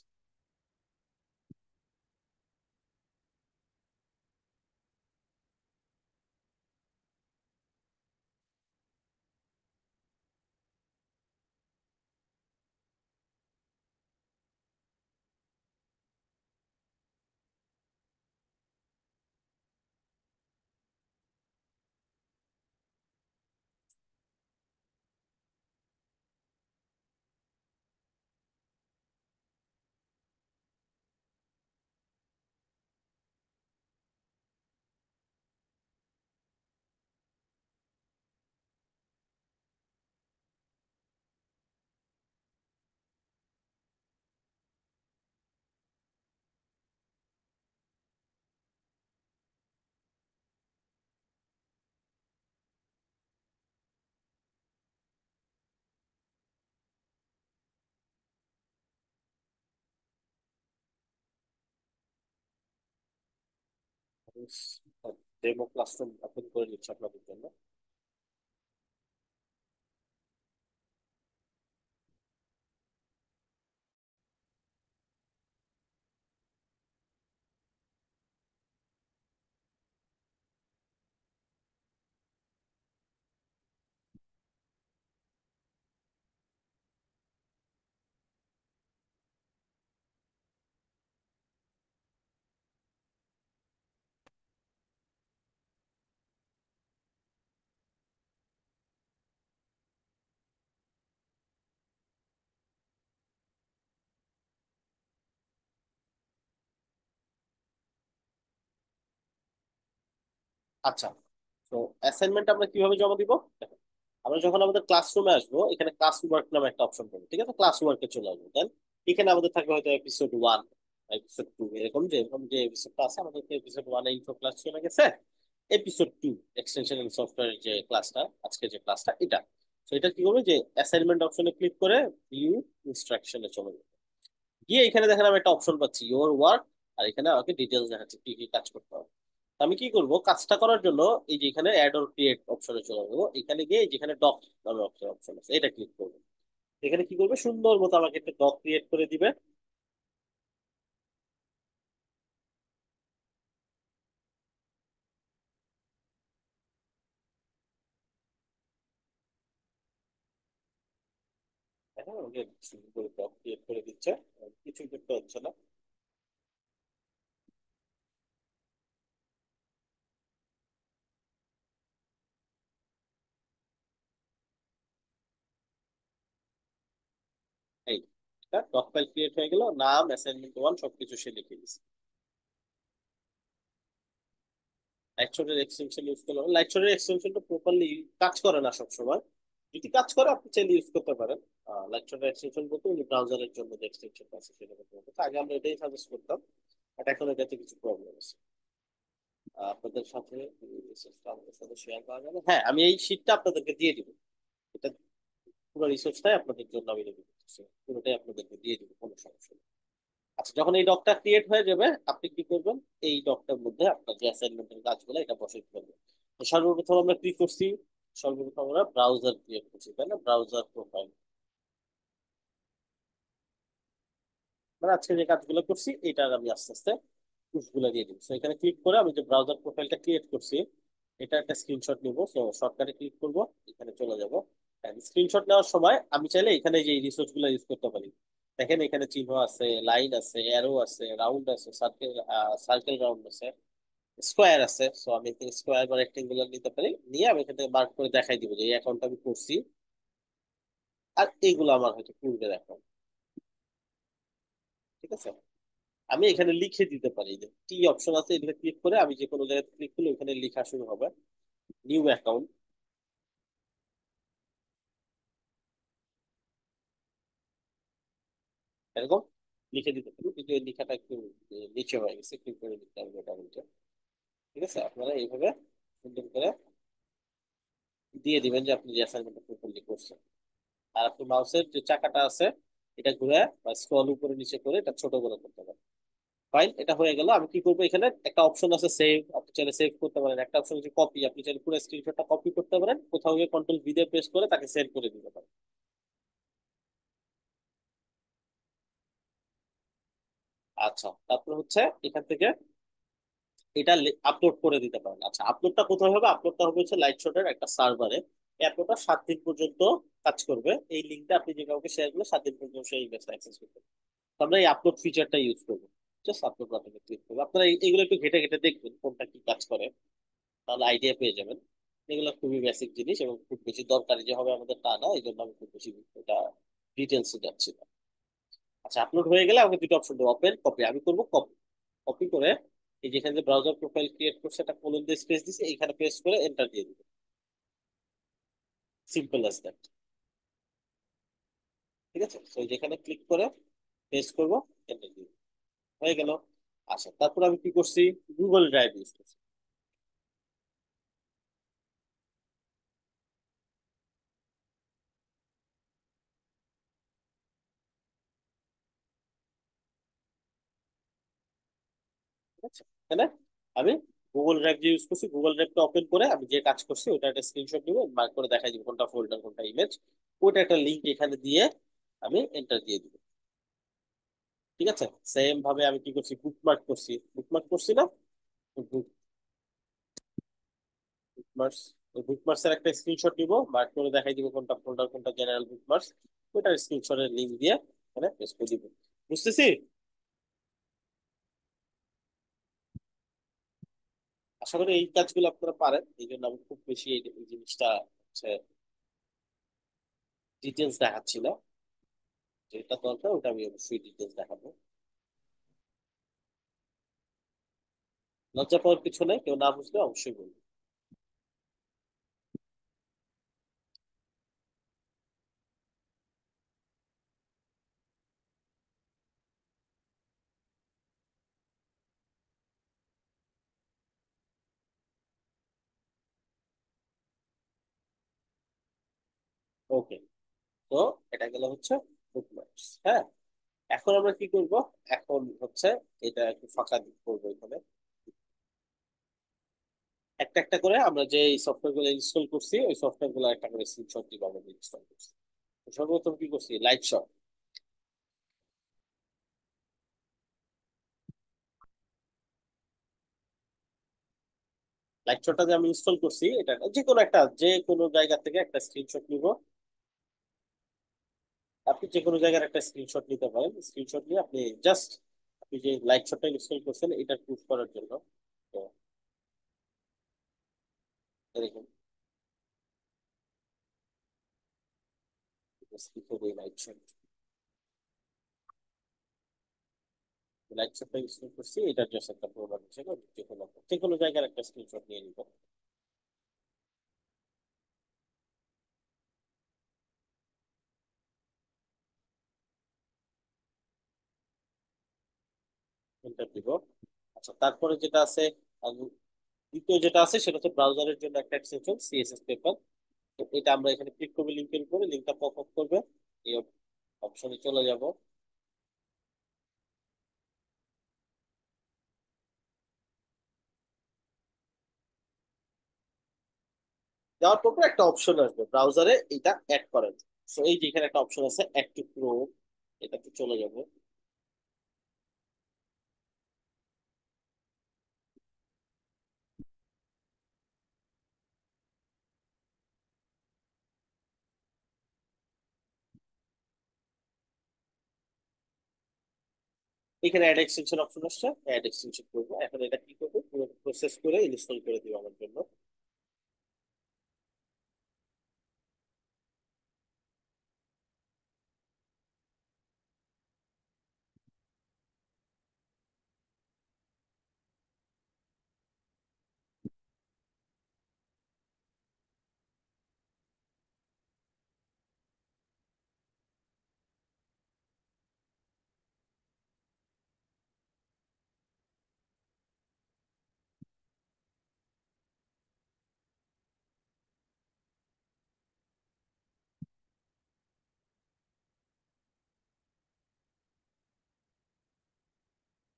ডেমো ক্লাসরুম ওপেন করে নিচ্ছি আপনাদের জন্য। আচ্ছা, তো অ্যাসাইনমেন্ট আমরা কিভাবে জমা দিব? দেখেন, আমরা যখন আমাদের ক্লাসরুমে আসবো এখানে ক্লাস ওয়ার্ক নামে একটা অপশন পাবো, ঠিক আছে? ক্লাস ওয়ার্কে চলে আসবো। দেন এখানে আমাদের থাকবে হয়তো এপিসোড 1, এপিসোড 2, এরকম যে এপিসোডটা আছে আমাদের এপিসোড 1 ইনফো ক্লাস চলে গেছে। এপিসোড 2 এক্সটেনশন এন্ড সফটওয়্যার যে ক্লাসটা, আজকে যে ক্লাসটা এটা। তো এটা কি করবে যে অ্যাসাইনমেন্ট অপশনে ক্লিক করে ভিউ ইনস্ট্রাকশনে চলে যাবে। গিয়ে এখানে দেখেন আমি একটা অপশন পাচ্ছি ইওর ওয়ার্ক। আর এখানে আমাকে ডিটেলস দেখাচ্ছে কি কি কাজ করতে হবে। তো আমি কি করব কাজটা করার জন্য, এই যে এখানে অ্যাড অর ক্রিয়েট অপশনে চলে যাবো। এখানে গিয়ে যেখানে ডক নামে অপশন আছে এটা ক্লিক করবো। এখানে কি করবে, সুন্দর মতো আমাকে একটা ডক ক্রিয়েট করে দিবে। হ্যাঁ, আমাকে সুন্দর করে ডক ক্রিয়েট করে দিচ্ছে। কিছু করতে হচ্ছে না। এই ডক ফাইল ক্রিয়েট হয়ে গেল, নাম অ্যাসাইনমেন্ট 1 সবকিছু সে লিখে দিচ্ছে। লাইটশটের এক্সটেনশন ইউজ করলে লাইটশটের এক্সটেনশনটা প্রপারলি কাজ করে না সবসময়। যদি কাজ করে আপনি চাইলে ইউজ করতে পারেন। লাইটশটের এক্সটেনশন বলতে উনি ব্রাউজারের জন্য যে এক্সটেনশনটা আছে সেটা করতে পারবেন। আগে আমরা এটাই সাজেস্ট করতাম, বাট এখন এটাতে কিছু প্রবলেম আছে। আপনাদের সাথে রিসোর্সটা আমাদের সাথে শেয়ার করা যাবে। হ্যাঁ, আমি এই শীটটা আপনাদেরকে দিয়ে দিব। এটা পুরো রিসোর্সটাই আপনাদের জন্য আমি রেডি করতেছি, পুরোটাই আপনাদেরকে দিয়ে দিব, কোনো সমস্যা নেই। আচ্ছা, যখন এই ডকটা ক্রিয়েট হয়ে যাবে আপনি কি করবেন, এই ডকটার মধ্যে আপনার যে অ্যাসাইনমেন্টের কাজগুলো এটা বসাই ফেলবেন। তো সর্বপ্রথম আমরা কি করছি, সর্বপ্রথম আমরা ব্রাউজার ক্রিয়েট করছি, তাই না? ব্রাউজার প্রোফাইল, মানে আজকে যে কাজগুলো করছি এটা আমি আস্তে আস্তে প্রুফগুলো দিয়ে দিব। তো এখানে ক্লিক করে আমি যে ব্রাউজার প্রোফাইলটা ক্রিয়েট করছি এটা একটা স্ক্রিনশট নিব। তো শর্টকাটে ক্লিক করব, এখানে চলে যাব। স্ক্রিনশট নেওয়ার সময় আমি চাইলে এখানে যে রিসোর্স গুলো ইউজ করতে পারি। দেখেন এখানে চিহ্ন আছে, লাইন আছে, অ্যারো আছে, রাউন্ড আছে, সার্কেল, সার্কেল রাউন্ড আছে, স্কোয়ার আছে। সো আমি স্কোয়ার বা রেক্টেঙ্গুলার নিতে পারি, নিয়ে আমি এখান থেকে মার্ক করে দেখাই দিব যে এই অ্যাকাউন্ট আমি করছি, আর এইগুলো আমার হয়তো পূর্বের অ্যাকাউন্ট। ঠিক আছে, আমি এখানে লিখে দিতে পারি যে কি অপশন আছে, এখানে ক্লিক করে আমি যে কোনো জায়গায় ক্লিক করলে ওখানে লেখা শুরু হবে নিউ অ্যাকাউন্ট, এরকম লিখে দিতে পারি। কিন্তু এই লেখাটা একটু নিচে হয়ে গেছে, ক্লিক করে দিতে হবে এটা বলতে। ঠিক আছে, আপনারা এইভাবে সুন্দর করে দিয়ে দিবেন যে আপনি যে অ্যাসাইনমেন্টটা প্রপারলি করছেন। আর আপনি মাউসের যে চাকাটা আছে এটা ঘুরে বা স্ক্রল উপরে নিচে করে এটা ছোট করে করতে পারেন। ফাইন, এটা হয়ে গেল। আমি কি করবো, এখানে একটা অপশন আছে সেভ, আপনি চাইলে সেভ করতে পারেন। একটা অপশন আছে কপি, আপনি চাইলে পুরো স্ক্রিনশটটা কপি করতে পারেন, কোথাও গিয়ে কন্ট্রোল ভি দিয়ে প্রেস করে তাকে সেভ করে দিতে পারেন। আচ্ছা, তারপর হচ্ছে এখান থেকে এটা আপলোড করে দিতে পারেন। আচ্ছা, আপলোডটা কোথায় হবে? আপলোডটা হবে হচ্ছে লাইটশটের একটা সার্ভারে। এই আপলোডটা 7 দিন পর্যন্ত কাজ করবে। এই লিঙ্কটা আপনি যে কাউকে শেয়ার করলে 7 দিন পর্যন্ত সেই ইমেজটা অ্যাক্সেস করতে পারবে। তো আমরা এই আপলোড ফিচারটা ইউজ করবো। জাস্ট আপলোড বাটনে ক্লিক করবো। আপনারা এইগুলো একটু ঘেটে ঘেটে দেখবেন কোনটা কি কাজ করে, তাহলে আইডিয়া পেয়ে যাবেন। এগুলো খুবই বেসিক জিনিস এবং খুব বেশি দরকারি যে হবে আমাদের তা না, এই জন্য আমি খুব বেশি এটা ডিটেলসে যাচ্ছি না। আচ্ছা, আপলোড হয়ে গেলে আমাকে দুটো অপশন দেবো, ওপেন, কপি। আমি করবো কপি। কপি করে এই যেখানে যে ব্রাউজার প্রোফাইল ক্রিয়েট করছে একটা কোলন দিয়ে স্পেস দিছে, এইখানে পেস্ট করে এন্টার দিয়ে দিবে। Simple as that. ঠিক আছে, তো যেখানে ক্লিক করে পেস্ট করবো, এন্টার দিয়ে দিবো। হয়ে গেল। আচ্ছা, তারপর আমি কি করছি, গুগল ড্রাইভ ইউজ করছি। ঠিক আছে, এখানে আমি গুগল ড্রাইভ যে ইউজ করছি, গুগল ড্রাইভটা ওপেন করে আমি যে কাজ করছি ওটা একটা স্ক্রিনশট নিব, মার্ক করে দেখাই দিব কোনটা ফোল্ডার কোনটা ইমেজ। ওটা একটা লিঙ্ক এখানে দিয়ে আমি এন্টার দিয়ে দিব। ঠিক আছে, সেম ভাবে আমি কি করছি, বুকমার্ক করছি। বুকমার্ক করছি না, বুকমার্কস, ওই বুকমার্কস এর একটা স্ক্রিনশট নিব, মার্ক করে দেখাই দিব কোনটা ফোল্ডার কোনটা জেনারেল বুকমার্কস। ওটার স্ক্রিনশটের লিঙ্ক দিয়ে এখানে পেস্ট করে দিব। বুঝতেছি? আশা করি এই কাজগুলো আপনারা পারেন, এই জন্য আমি খুব বেশি এই জিনিসটা হচ্ছে ডিটেলস দেখাচ্ছি না। যেটা দরকার ওটা আমি অবশ্যই ডিটেলস দেখাবো। লজ্জা পাওয়ার কিছু নেই, কেউ না বুঝলে অবশ্যই বলবো। ওকে, তো এটা গেল হচ্ছে বুকমার্কস। হ্যাঁ, এখন আমরা কি করব, এখন হচ্ছে এটা একটু ফাঁকা দিক করবো এখানে। একটা একটা করে আমরা যে সফটওয়্যার গুলো ইনস্টল করছি ওই সফটওয়্যার গুলো একটা করে স্ক্রিনশট দিব আমরা ইনস্টল করছি। তো সর্বপ্রথম কি করছি, লাইট শট। লাইট শটটা যে আমি ইনস্টল করছি এটা যে কোনো জায়গা থেকে একটা স্ক্রিনশট নিব। আপনি যে কোনো জায়গার একটা স্ক্রিনশট নিতে পারেন। স্ক্রিনশট নিয়ে আপনি জাস্ট আপনি যে লাইট শটটা ইনস্টল করছেন এটা প্রুফ করার জন্য, তো এরকম লাইট শট, লাইট শটটা ইনস্টল করছি, এটার জাস্ট একটা প্রোগ্রাম হিসেবে যে কোনো জায়গার একটা স্ক্রিনশট নিয়ে নিব। এন্টার দিব। আচ্ছা, তারপরে যেটা আছে, আহ, দ্বিতীয় যেটা আছে সেটা হচ্ছে ব্রাউজারের জন্য একটা এক্সটেনশন সিএসএস পেপার। তো এটা আমরা এখানে ক্লিক করবো, লিঙ্কের উপরে লিঙ্কটা পপ আপ করবে, এই অপশনে চলে যাব। যাওয়ার পর পর একটা অপশন আসবে ব্রাউজারে এটা অ্যাড করার। তো এই যে এখানে একটা অপশন আছে অ্যাড টু ক্রোম, এটাতে চলে যাব। এখানে অ্যাড এক্সটেনশন অপশন আসছে, অ্যাড এক্সটেনশন করবো। এখন এটা কি করবো, পুরো প্রসেস করে ইনস্টল করে দিব আমার জন্য।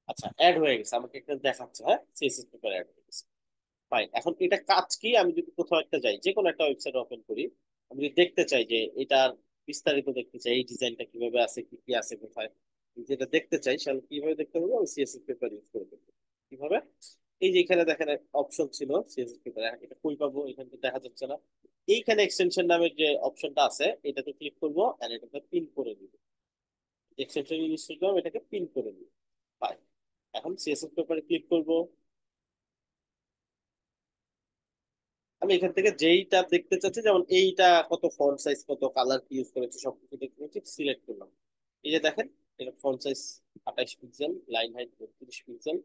আচ্ছা, অ্যাড হয়ে গেছে, আমাকে একটা দেখাচ্ছে, হ্যাঁ সিএসএস পেপার অ্যাড হয়ে গেছে। ফাইন, এখন এটা কাজ কি, আমি যদি কোথাও একটা যাই, যে কোনো একটা ওয়েবসাইট ওপেন করি, আমি যদি দেখতে চাই যে এটার বিস্তারিত দেখতে চাই, এই ডিজাইনটা কিভাবে আছে, কি কি আছে কোথায়, যেটা দেখতে চাই সেটা কিভাবে দেখতে হবে, আমি সিএসএস পেপার ইউজ করে দেখবো। কিভাবে, এই যে এখানে দেখেন অপশন ছিল সিএসএস পেপার, এটা কই পাবো, এখানে তো দেখা যাচ্ছে না। এইখানে এক্সটেনশন নামের যে অপশনটা আছে এটাতে ক্লিক করবো, আর এটাকে পিন করে দিব। এক্সটেনশন ইউজ করলাম, এটাকে পিন করে দিব। ফাইন, এখন সিএসএস পেপারে ক্লিক করব। আমি এখান থেকে যেইটা দেখতে চাচ্ছি, যেমন এইটা কত ফন্ট সাইজ, কত কালার কি ইউজ করেছে, সবকিছু দেখতে পাচ্ছি, সিলেক্ট করলাম। এই যে দেখেন, এটা font size 28 pixel, line height 32 pixel,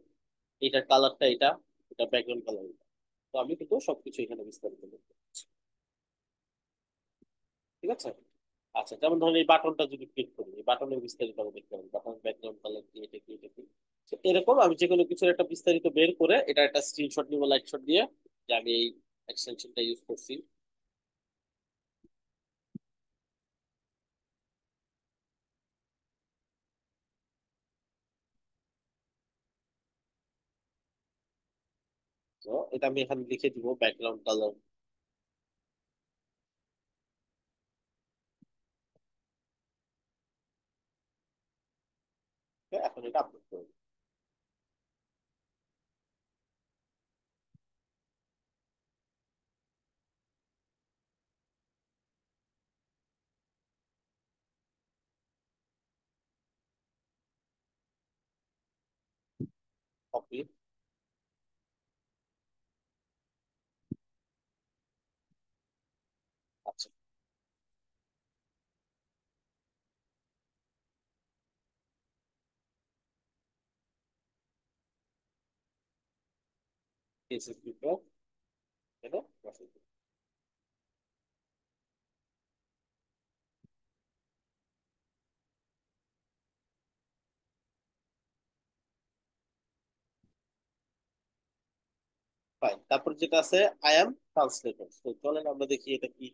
এটার কালারটা এটা, এটা ব্যাকগ্রাউন্ড কালার এটা। তো আমি কিন্তু সবকিছু এখানে বিস্তারিত দেখতে পাচ্ছি। ঠিক আছে। আচ্ছা, যেমন ধরুন এই বাটনটা যদি ক্লিক করি, এই বাটনের বিস্তারিত আমি দেখতে পাবো, বাটন ব্যাকগ্রাউন্ড কালার কি, এটা কি, এটা কি। তো এরকম আমি যে কোনো কিছুর একটা বিস্তারিত বের করে এটা একটা স্ক্রিনশট নিব, লাইট শট দিয়ে, যে আমি এই এক্সটেনশনটা ইউজ করছি। তো এটা আমি এখানে লিখে দিব ব্যাকগ্রাউন্ড কালার। এখন এটা আপলোড করব। কপি। আচ্ছা, CSS পেপার, এটা বসাই দিই। ফাইন, তারপর যেটা আছে আই এম ট্রান্সলেটর, তো চলেন আমরা দেখি এটা কি।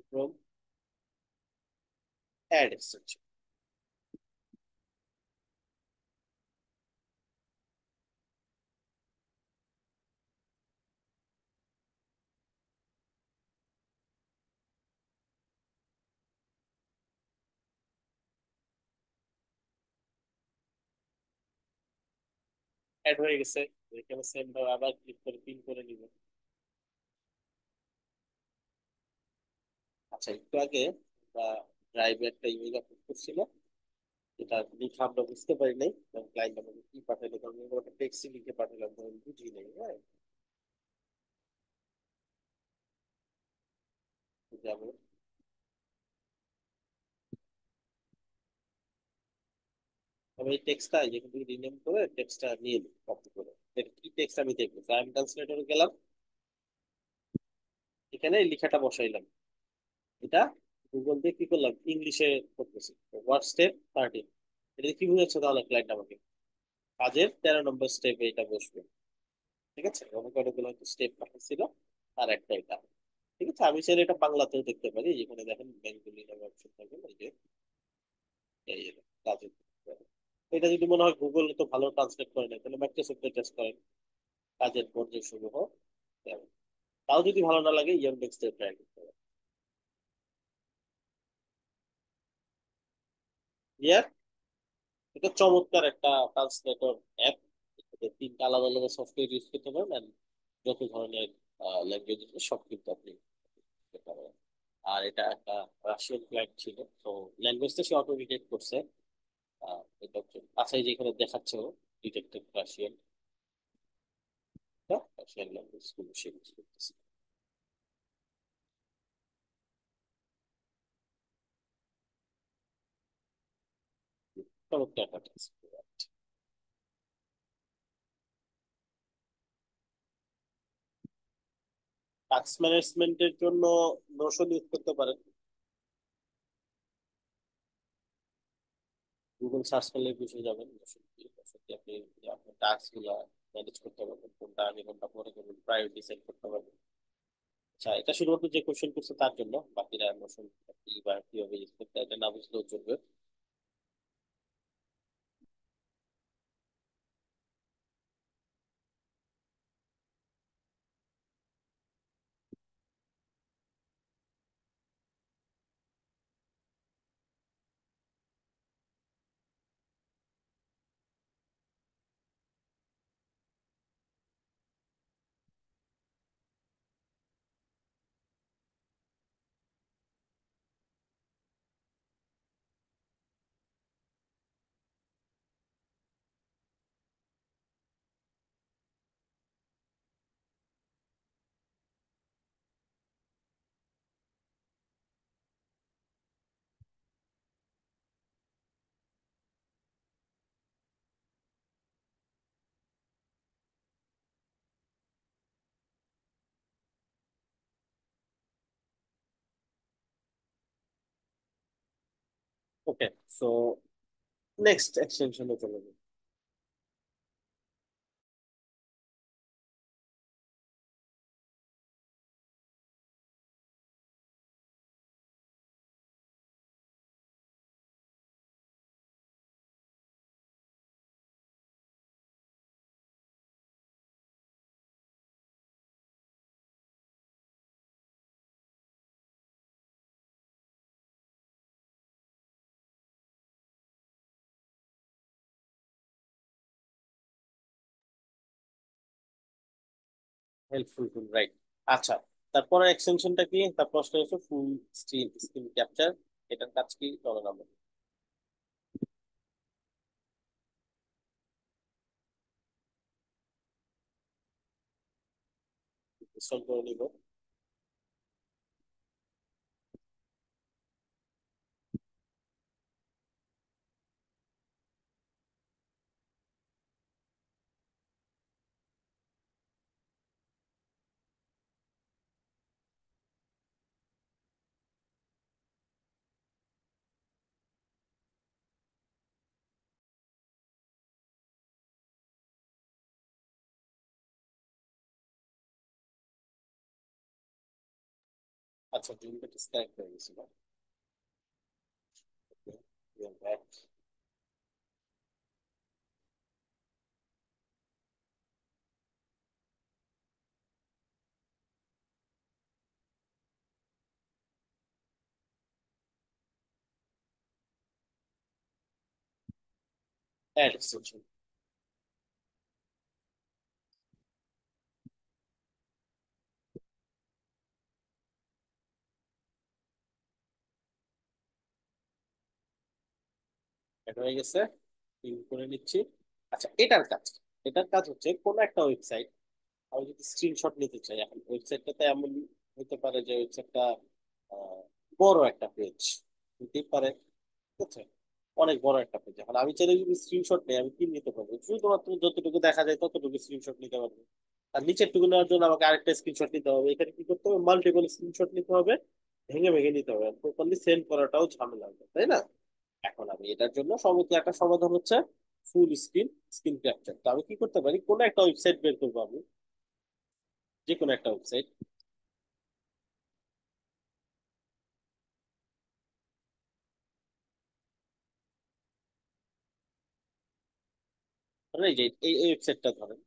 From add extension. অ্যাড হয়ে গেছে, এখানে সেম ভাবে আবার ক্লিক করে পিন করে নিব। আচ্ছা, একটু আগে ড্রাইভে একটা ইমেজ আপলোড করছিল, এটা লিখে আমরা বুঝতে পারি নাই, ক্লায়েন্ট আমাকে কি পাঠালো, কারণ আমরা একটা টেক্সট লিখে পাঠালাম, ধরুন বুঝি নাই, হ্যাঁ। যাবো, আমি এই টেক্সটটা যেখান থেকে রিনেম করে টেক্সটটা নিয়ে নিই কপি করে। এটা কি টেক্সট আমি দেখবো, আই এম ট্রান্সলেটরে গেলাম, এখানে এই লেখাটা বসাইলাম। এটা গুগল দিয়ে কি করলাম, ইংলিশে করতেছি। হোয়াট স্টেপ 13, এটা কি বুঝাচ্ছে তাহলে ক্লায়েন্ট আমাকে, কাজের 13 নম্বর স্টেপে এটা বসবে। ঠিক আছে, অনেক অনেকগুলো হয়তো স্টেপ ছিল, আর একটা এটা। ঠিক আছে, আমি চাইলে এটা বাংলাতেও দেখতে পারি, যেখানে দেখেন বেঙ্গলি নামে অপশন থাকবে, এই যে এই যে কাজের। এটা যদি মনে হয় গুগল তো ভালো ট্রান্সলেট করে না, তাহলে মাইক্রোসফট টেস্ট করেন, কাজের পর্যায় সমূহ। তাও যদি ভালো না লাগে ইয়ারডেক্স ট্রাই করতে হবে। ইয়ার, এটা চমৎকার একটা ট্রান্সলেটর অ্যাপ। তিনটা আলাদা আলাদা সফটওয়্যার ইউজ করতে পারেন and যত ধরনের ল্যাঙ্গুয়েজ আছে সব কিন্তু আপনি করতে পারেন। আর এটা একটা রাশিয়ান ক্লায়েন্ট ছিল, তো ল্যাঙ্গুয়েজটা সে অটো ডিটেক্ট করছে। এটা হচ্ছে আচ্ছা, এই যে এখানে দেখাচ্ছে ডিটেক্টেড রাশিয়ান, রাশিয়ান ল্যাঙ্গুয়েজ গুলো সে ইউজ করতেছে। চমৎকার একটা task। টাস্ক ম্যানেজমেন্টের জন্য নোশন ইউজ করতে পারেন। গুগল সার্চ করলে বুঝে যাবেন নোশন কি। নোশন দিয়ে আপনি আপনার টাস্ক গুলা ম্যানেজ করতে পারবেন, কোনটা আগে কোনটা পরে করবেন, প্রায়োরিটি সেট করতে পারবেন। আচ্ছা, এটা শুধুমাত্র যে কোশ্চেন করছে তার জন্য, বাকিরা নোশন কি বা কিভাবে ইউজ করতে হয় এটা না বুঝলেও চলবে। ওকে, সো নেক্সট এক্সটেনশনে চলে যাবো। হেল্পফুল টুল, রাইট। আচ্ছা, তারপরে এক্সটেনশনটা কি? তার প্রশ্ন হচ্ছে ফুল স্ক্রিন ক্যাপচার। এটার কাজ কি চলো আমরা ইনস্টল করে নিব। আচ্ছা, জুমটা ডিসকানেক্ট হয়ে গেছিল। অ্যাড এক্সটেনশন অ্যাড হয়ে গেছে, লিঙ্ক করে নিচ্ছি। আচ্ছা, এটার কাজ হচ্ছে কোন একটা ওয়েবসাইট আমি যদি স্ক্রিনশট নিতে চাই, এখন ওয়েবসাইটটাতে এমন হতে পারে যে ওয়েবসাইটটা বড় একটা পেজ হতেই পারে, ঠিক আছে? অনেক বড় একটা পেজ, এখন আমি চাইলে যদি স্ক্রিনশট নেই আমি কি নিতে পারবো? শুধুমাত্র যতটুকু দেখা যায় ততটুকু স্ক্রিনশট নিতে পারবো। আর নিচের টুকু নেওয়ার জন্য আমাকে আরেকটা স্ক্রিনশট নিতে হবে। এখানে কি করতে হবে? মাল্টিপল স্ক্রিনশট নিতে হবে, ভেঙে ভেঙে নিতে হবে, প্রপারলি সেন্ড করাটাও ঝামেলা হবে, তাই না? এখন আমি এটার জন্য সর্বোচ্চ একটা সমাধান হচ্ছে ফুল স্ক্রিন ক্যাপচার। তো আমি কি করতে পারি? কোনো একটা ওয়েবসাইট বের করবো আমি, যে কোনো একটা ওয়েবসাইট। মানে এই যে এই ওয়েবসাইটটা ধরেন,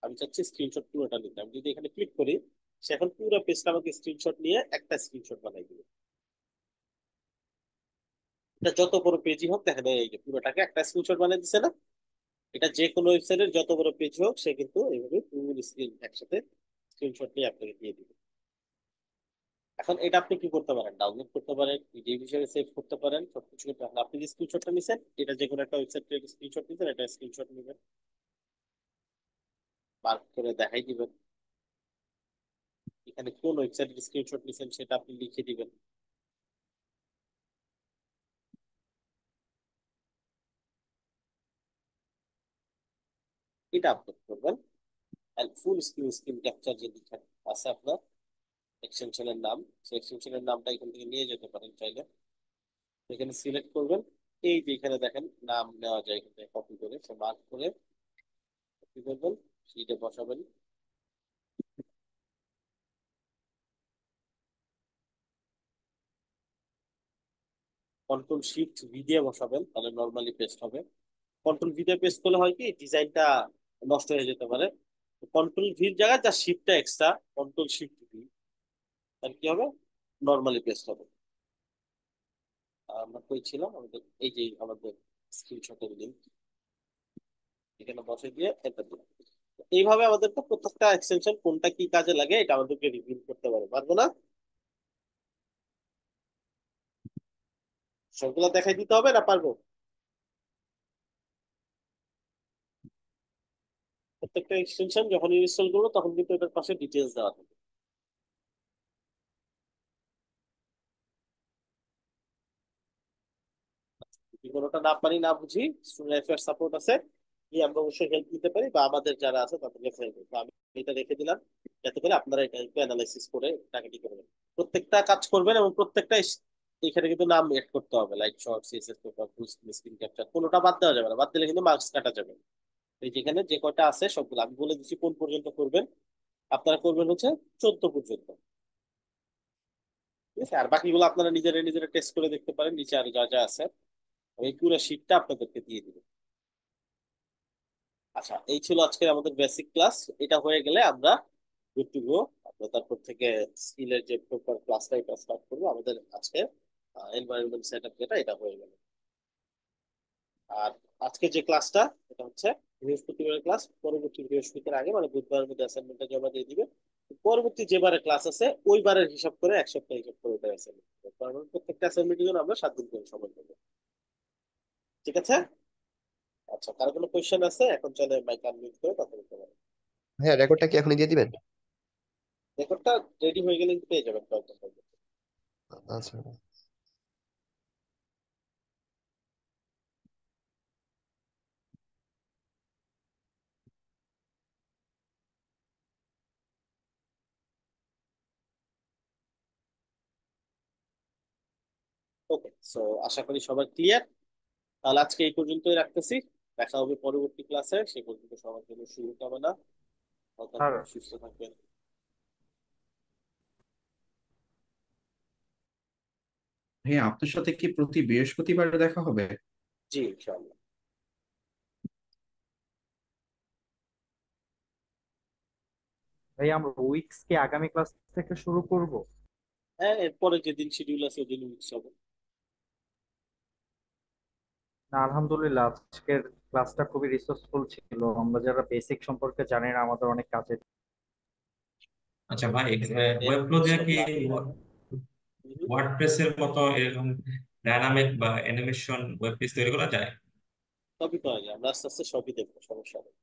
আমি চাচ্ছি স্ক্রিনশট পুরোটা নিতে। আমি যদি এখানে ক্লিক করি, সে এখন পুরো পেজটা আমাকে স্ক্রিনশট নিয়ে একটা স্ক্রিনশট বানাই দিবে। এটা যত বড় পেজই হোক, দেখেন এই যে পুরোটাকে একটা স্ক্রিনশট বানিয়ে দিচ্ছে না। এটা যে কোনো ওয়েবসাইটের যত বড় পেজ হোক সে কিন্তু এইভাবে ফুল স্ক্রিন একসাথে স্ক্রিনশট নিয়ে আপনাকে দিয়ে দিবে। এখন এটা আপনি কি করতে পারেন, ডাউনলোড করতে পারেন, পিডিএফ হিসেবে সেভ করতে পারেন, সবকিছু করতে পারেন। আপনি যে স্ক্রিনশটটা নিছেন, এটা যে কোনো একটা ওয়েবসাইট থেকে স্ক্রিনশট নিছেন, এটা স্ক্রিনশট নেবেন, মার্ক করে দেখাই দিবেন। এখানে কোন ওয়েবসাইটের স্ক্রিনশট নিছেন সেটা আপনি লিখে দিবেন। এটা আপলোড করবেন। ফুল স্ক্রিন ক্যাপচার যে লেখা আছে আপনার এক্সটেনশনের নাম, সেই এক্সটেনশনের নামটা এখান থেকে নিয়ে যেতে পারেন চাইলে। এখানে সিলেক্ট করবেন, এই যে এখানে দেখেন নাম নেওয়া যায়, এখান থেকে কপি করে সে মার্ক করে কপি করবেন, শিটে বসাবেন। কন্ট্রোল শিফট ভি দিয়ে বসাবেন, তাহলে নর্মালি পেস্ট হবে। কন্ট্রোল ভি দিয়ে পেস্ট করলে হয় কি ডিজাইনটা নষ্ট হয়ে যেতে পারে। কন্ট্রোল ভির জায়গায় যা শিফটটা এক্সট্রা, কন্ট্রোল শিফট ভি, তাহলে কি হবে, নর্মালি পেস্ট হবে। আমরা কই ছিলাম, আমাদের এই যে আমাদের স্ক্রিনশটের লিঙ্ক এখানে বসে দিয়ে এন্টার দিলাম। এইভাবে আমাদের তো প্রত্যেকটা এক্সটেনশন কোনটা কি কাজে লাগে এটা আমাদেরকে রিভিউ করতে পারবো না? সবগুলো দেখাই দিতে হবে না পারবো? প্রত্যেকটা এক্সটেনশন যখন ইনস্টল করবো তখন কিন্তু এটার পাশে ডিটেলস দেওয়া থাকে। যদি কোনোটা না পারি না বুঝি, স্টুডেন্ট অ্যাফেয়ার সাপোর্ট আছে, কি আমরা অবশ্যই হেল্প নিতে পারি, বা আমাদের যারা আছে তাদেরকে হেল্প করবো। আমি এটা রেখে দিলাম যাতে করে আপনারা এটা একটু অ্যানালাইসিস করে টাকাটি করবেন। প্রত্যেকটা কাজ করবেন এবং প্রত্যেকটা এখানে কিন্তু নাম এড করতে হবে, like short, CSS paper, full screen capture, কোনোটা বাদ দেওয়া যাবে না, বাদ দিলে কিন্তু মার্কস কাটা যাবে। এই যেখানে যে কয়টা আছে সবগুলো আমি বলে দিচ্ছি কোন পর্যন্ত করবেন। আপনারা করবেন হচ্ছে 14 পর্যন্ত, ঠিক আছে? আর বাকিগুলো আপনারা নিজেরা নিজেরা টেস্ট করে দেখতে পারেন, নিচে আর যা যা আছে ওই পুরো শিটটা আপনাদেরকে দিয়ে দিবেন। আচ্ছা, এই ছিল আজকে আমাদের বেসিক ক্লাস। এটা হয়ে গেলে আমরা গুড টু গো। আমরা তারপর থেকে স্কিলের যে প্রপার ক্লাসটা এটা স্টার্ট করবো। আমাদের আজকে এনভায়রনমেন্ট সেটআপ যেটা, এটা হয়ে গেল। আর আজকে যে ক্লাসটা এটা হচ্ছে বৃহস্পতিবারের ক্লাস, পরবর্তী বৃহস্পতির আগে মানে বুধবারের মধ্যে অ্যাসাইনমেন্টটা জমা দিয়ে দিবে। পরবর্তী যেবারে ক্লাস আছে ওই বারের হিসাব করে এক সপ্তাহ হিসাব করে ওটা অ্যাসাইনমেন্ট, প্রত্যেকটা অ্যাসাইনমেন্টের জন্য আমরা 7 দিন করে সময় দেবো। ঠিক আছে? আচ্ছা, কারো কোনো কোয়েশ্চেন আছে? এখন চলে মাইক আনমিউট করে কথা বলতে পারেন। হ্যাঁ, রেকর্ডটা কি এখনই দিয়ে দিবেন? রেকর্ডটা রেডি হয়ে গেলে পেয়ে যাবেন কয়েকটা। আচ্ছা। ওকে, সো আশা করি সবার ক্লিয়ার। তাহলে আজকে এই পর্যন্তই রাখতেছি। দেখা হবে পরবর্তী ক্লাসে, সে পর্যন্ত সবার জন্য শুভকামনা। ভালো স্যার, থাকবেন, সুস্থ থাকবেন। হ্যাঁ, আপনার সাথে কি প্রতি বৃহস্পতিবার দেখা হবে? জি, ইনশাআল্লাহ। ভাই আমরা উইকস কি আগামী ক্লাস থেকে শুরু করব? হ্যাঁ, এরপরে যেদিন শিডিউল আছে ওদিন মিক্স হবে। না, আলহামদুলিল্লাহ আজকের ক্লাসটা খুবই রিসোর্সফুল ছিল। আমরা যারা বেসিক সম্পর্কে জানি না আমাদের অনেক কাজে। আচ্ছা ভাই, এর ওয়েব ফ্লো দিয়ে সব কি লাগে না। ওয়ার্ডপ্রেসের মতো এরকম ডায়নামিক বা অ্যানিমেশন ওয়েব পেজ তৈরি করা যায়? সবই করা যায়, আমরা আস্তে আস্তে সবই দেখবো, সমস্যা নেই।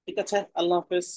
ঠিক আছে, আল্লাহ হাফেজ।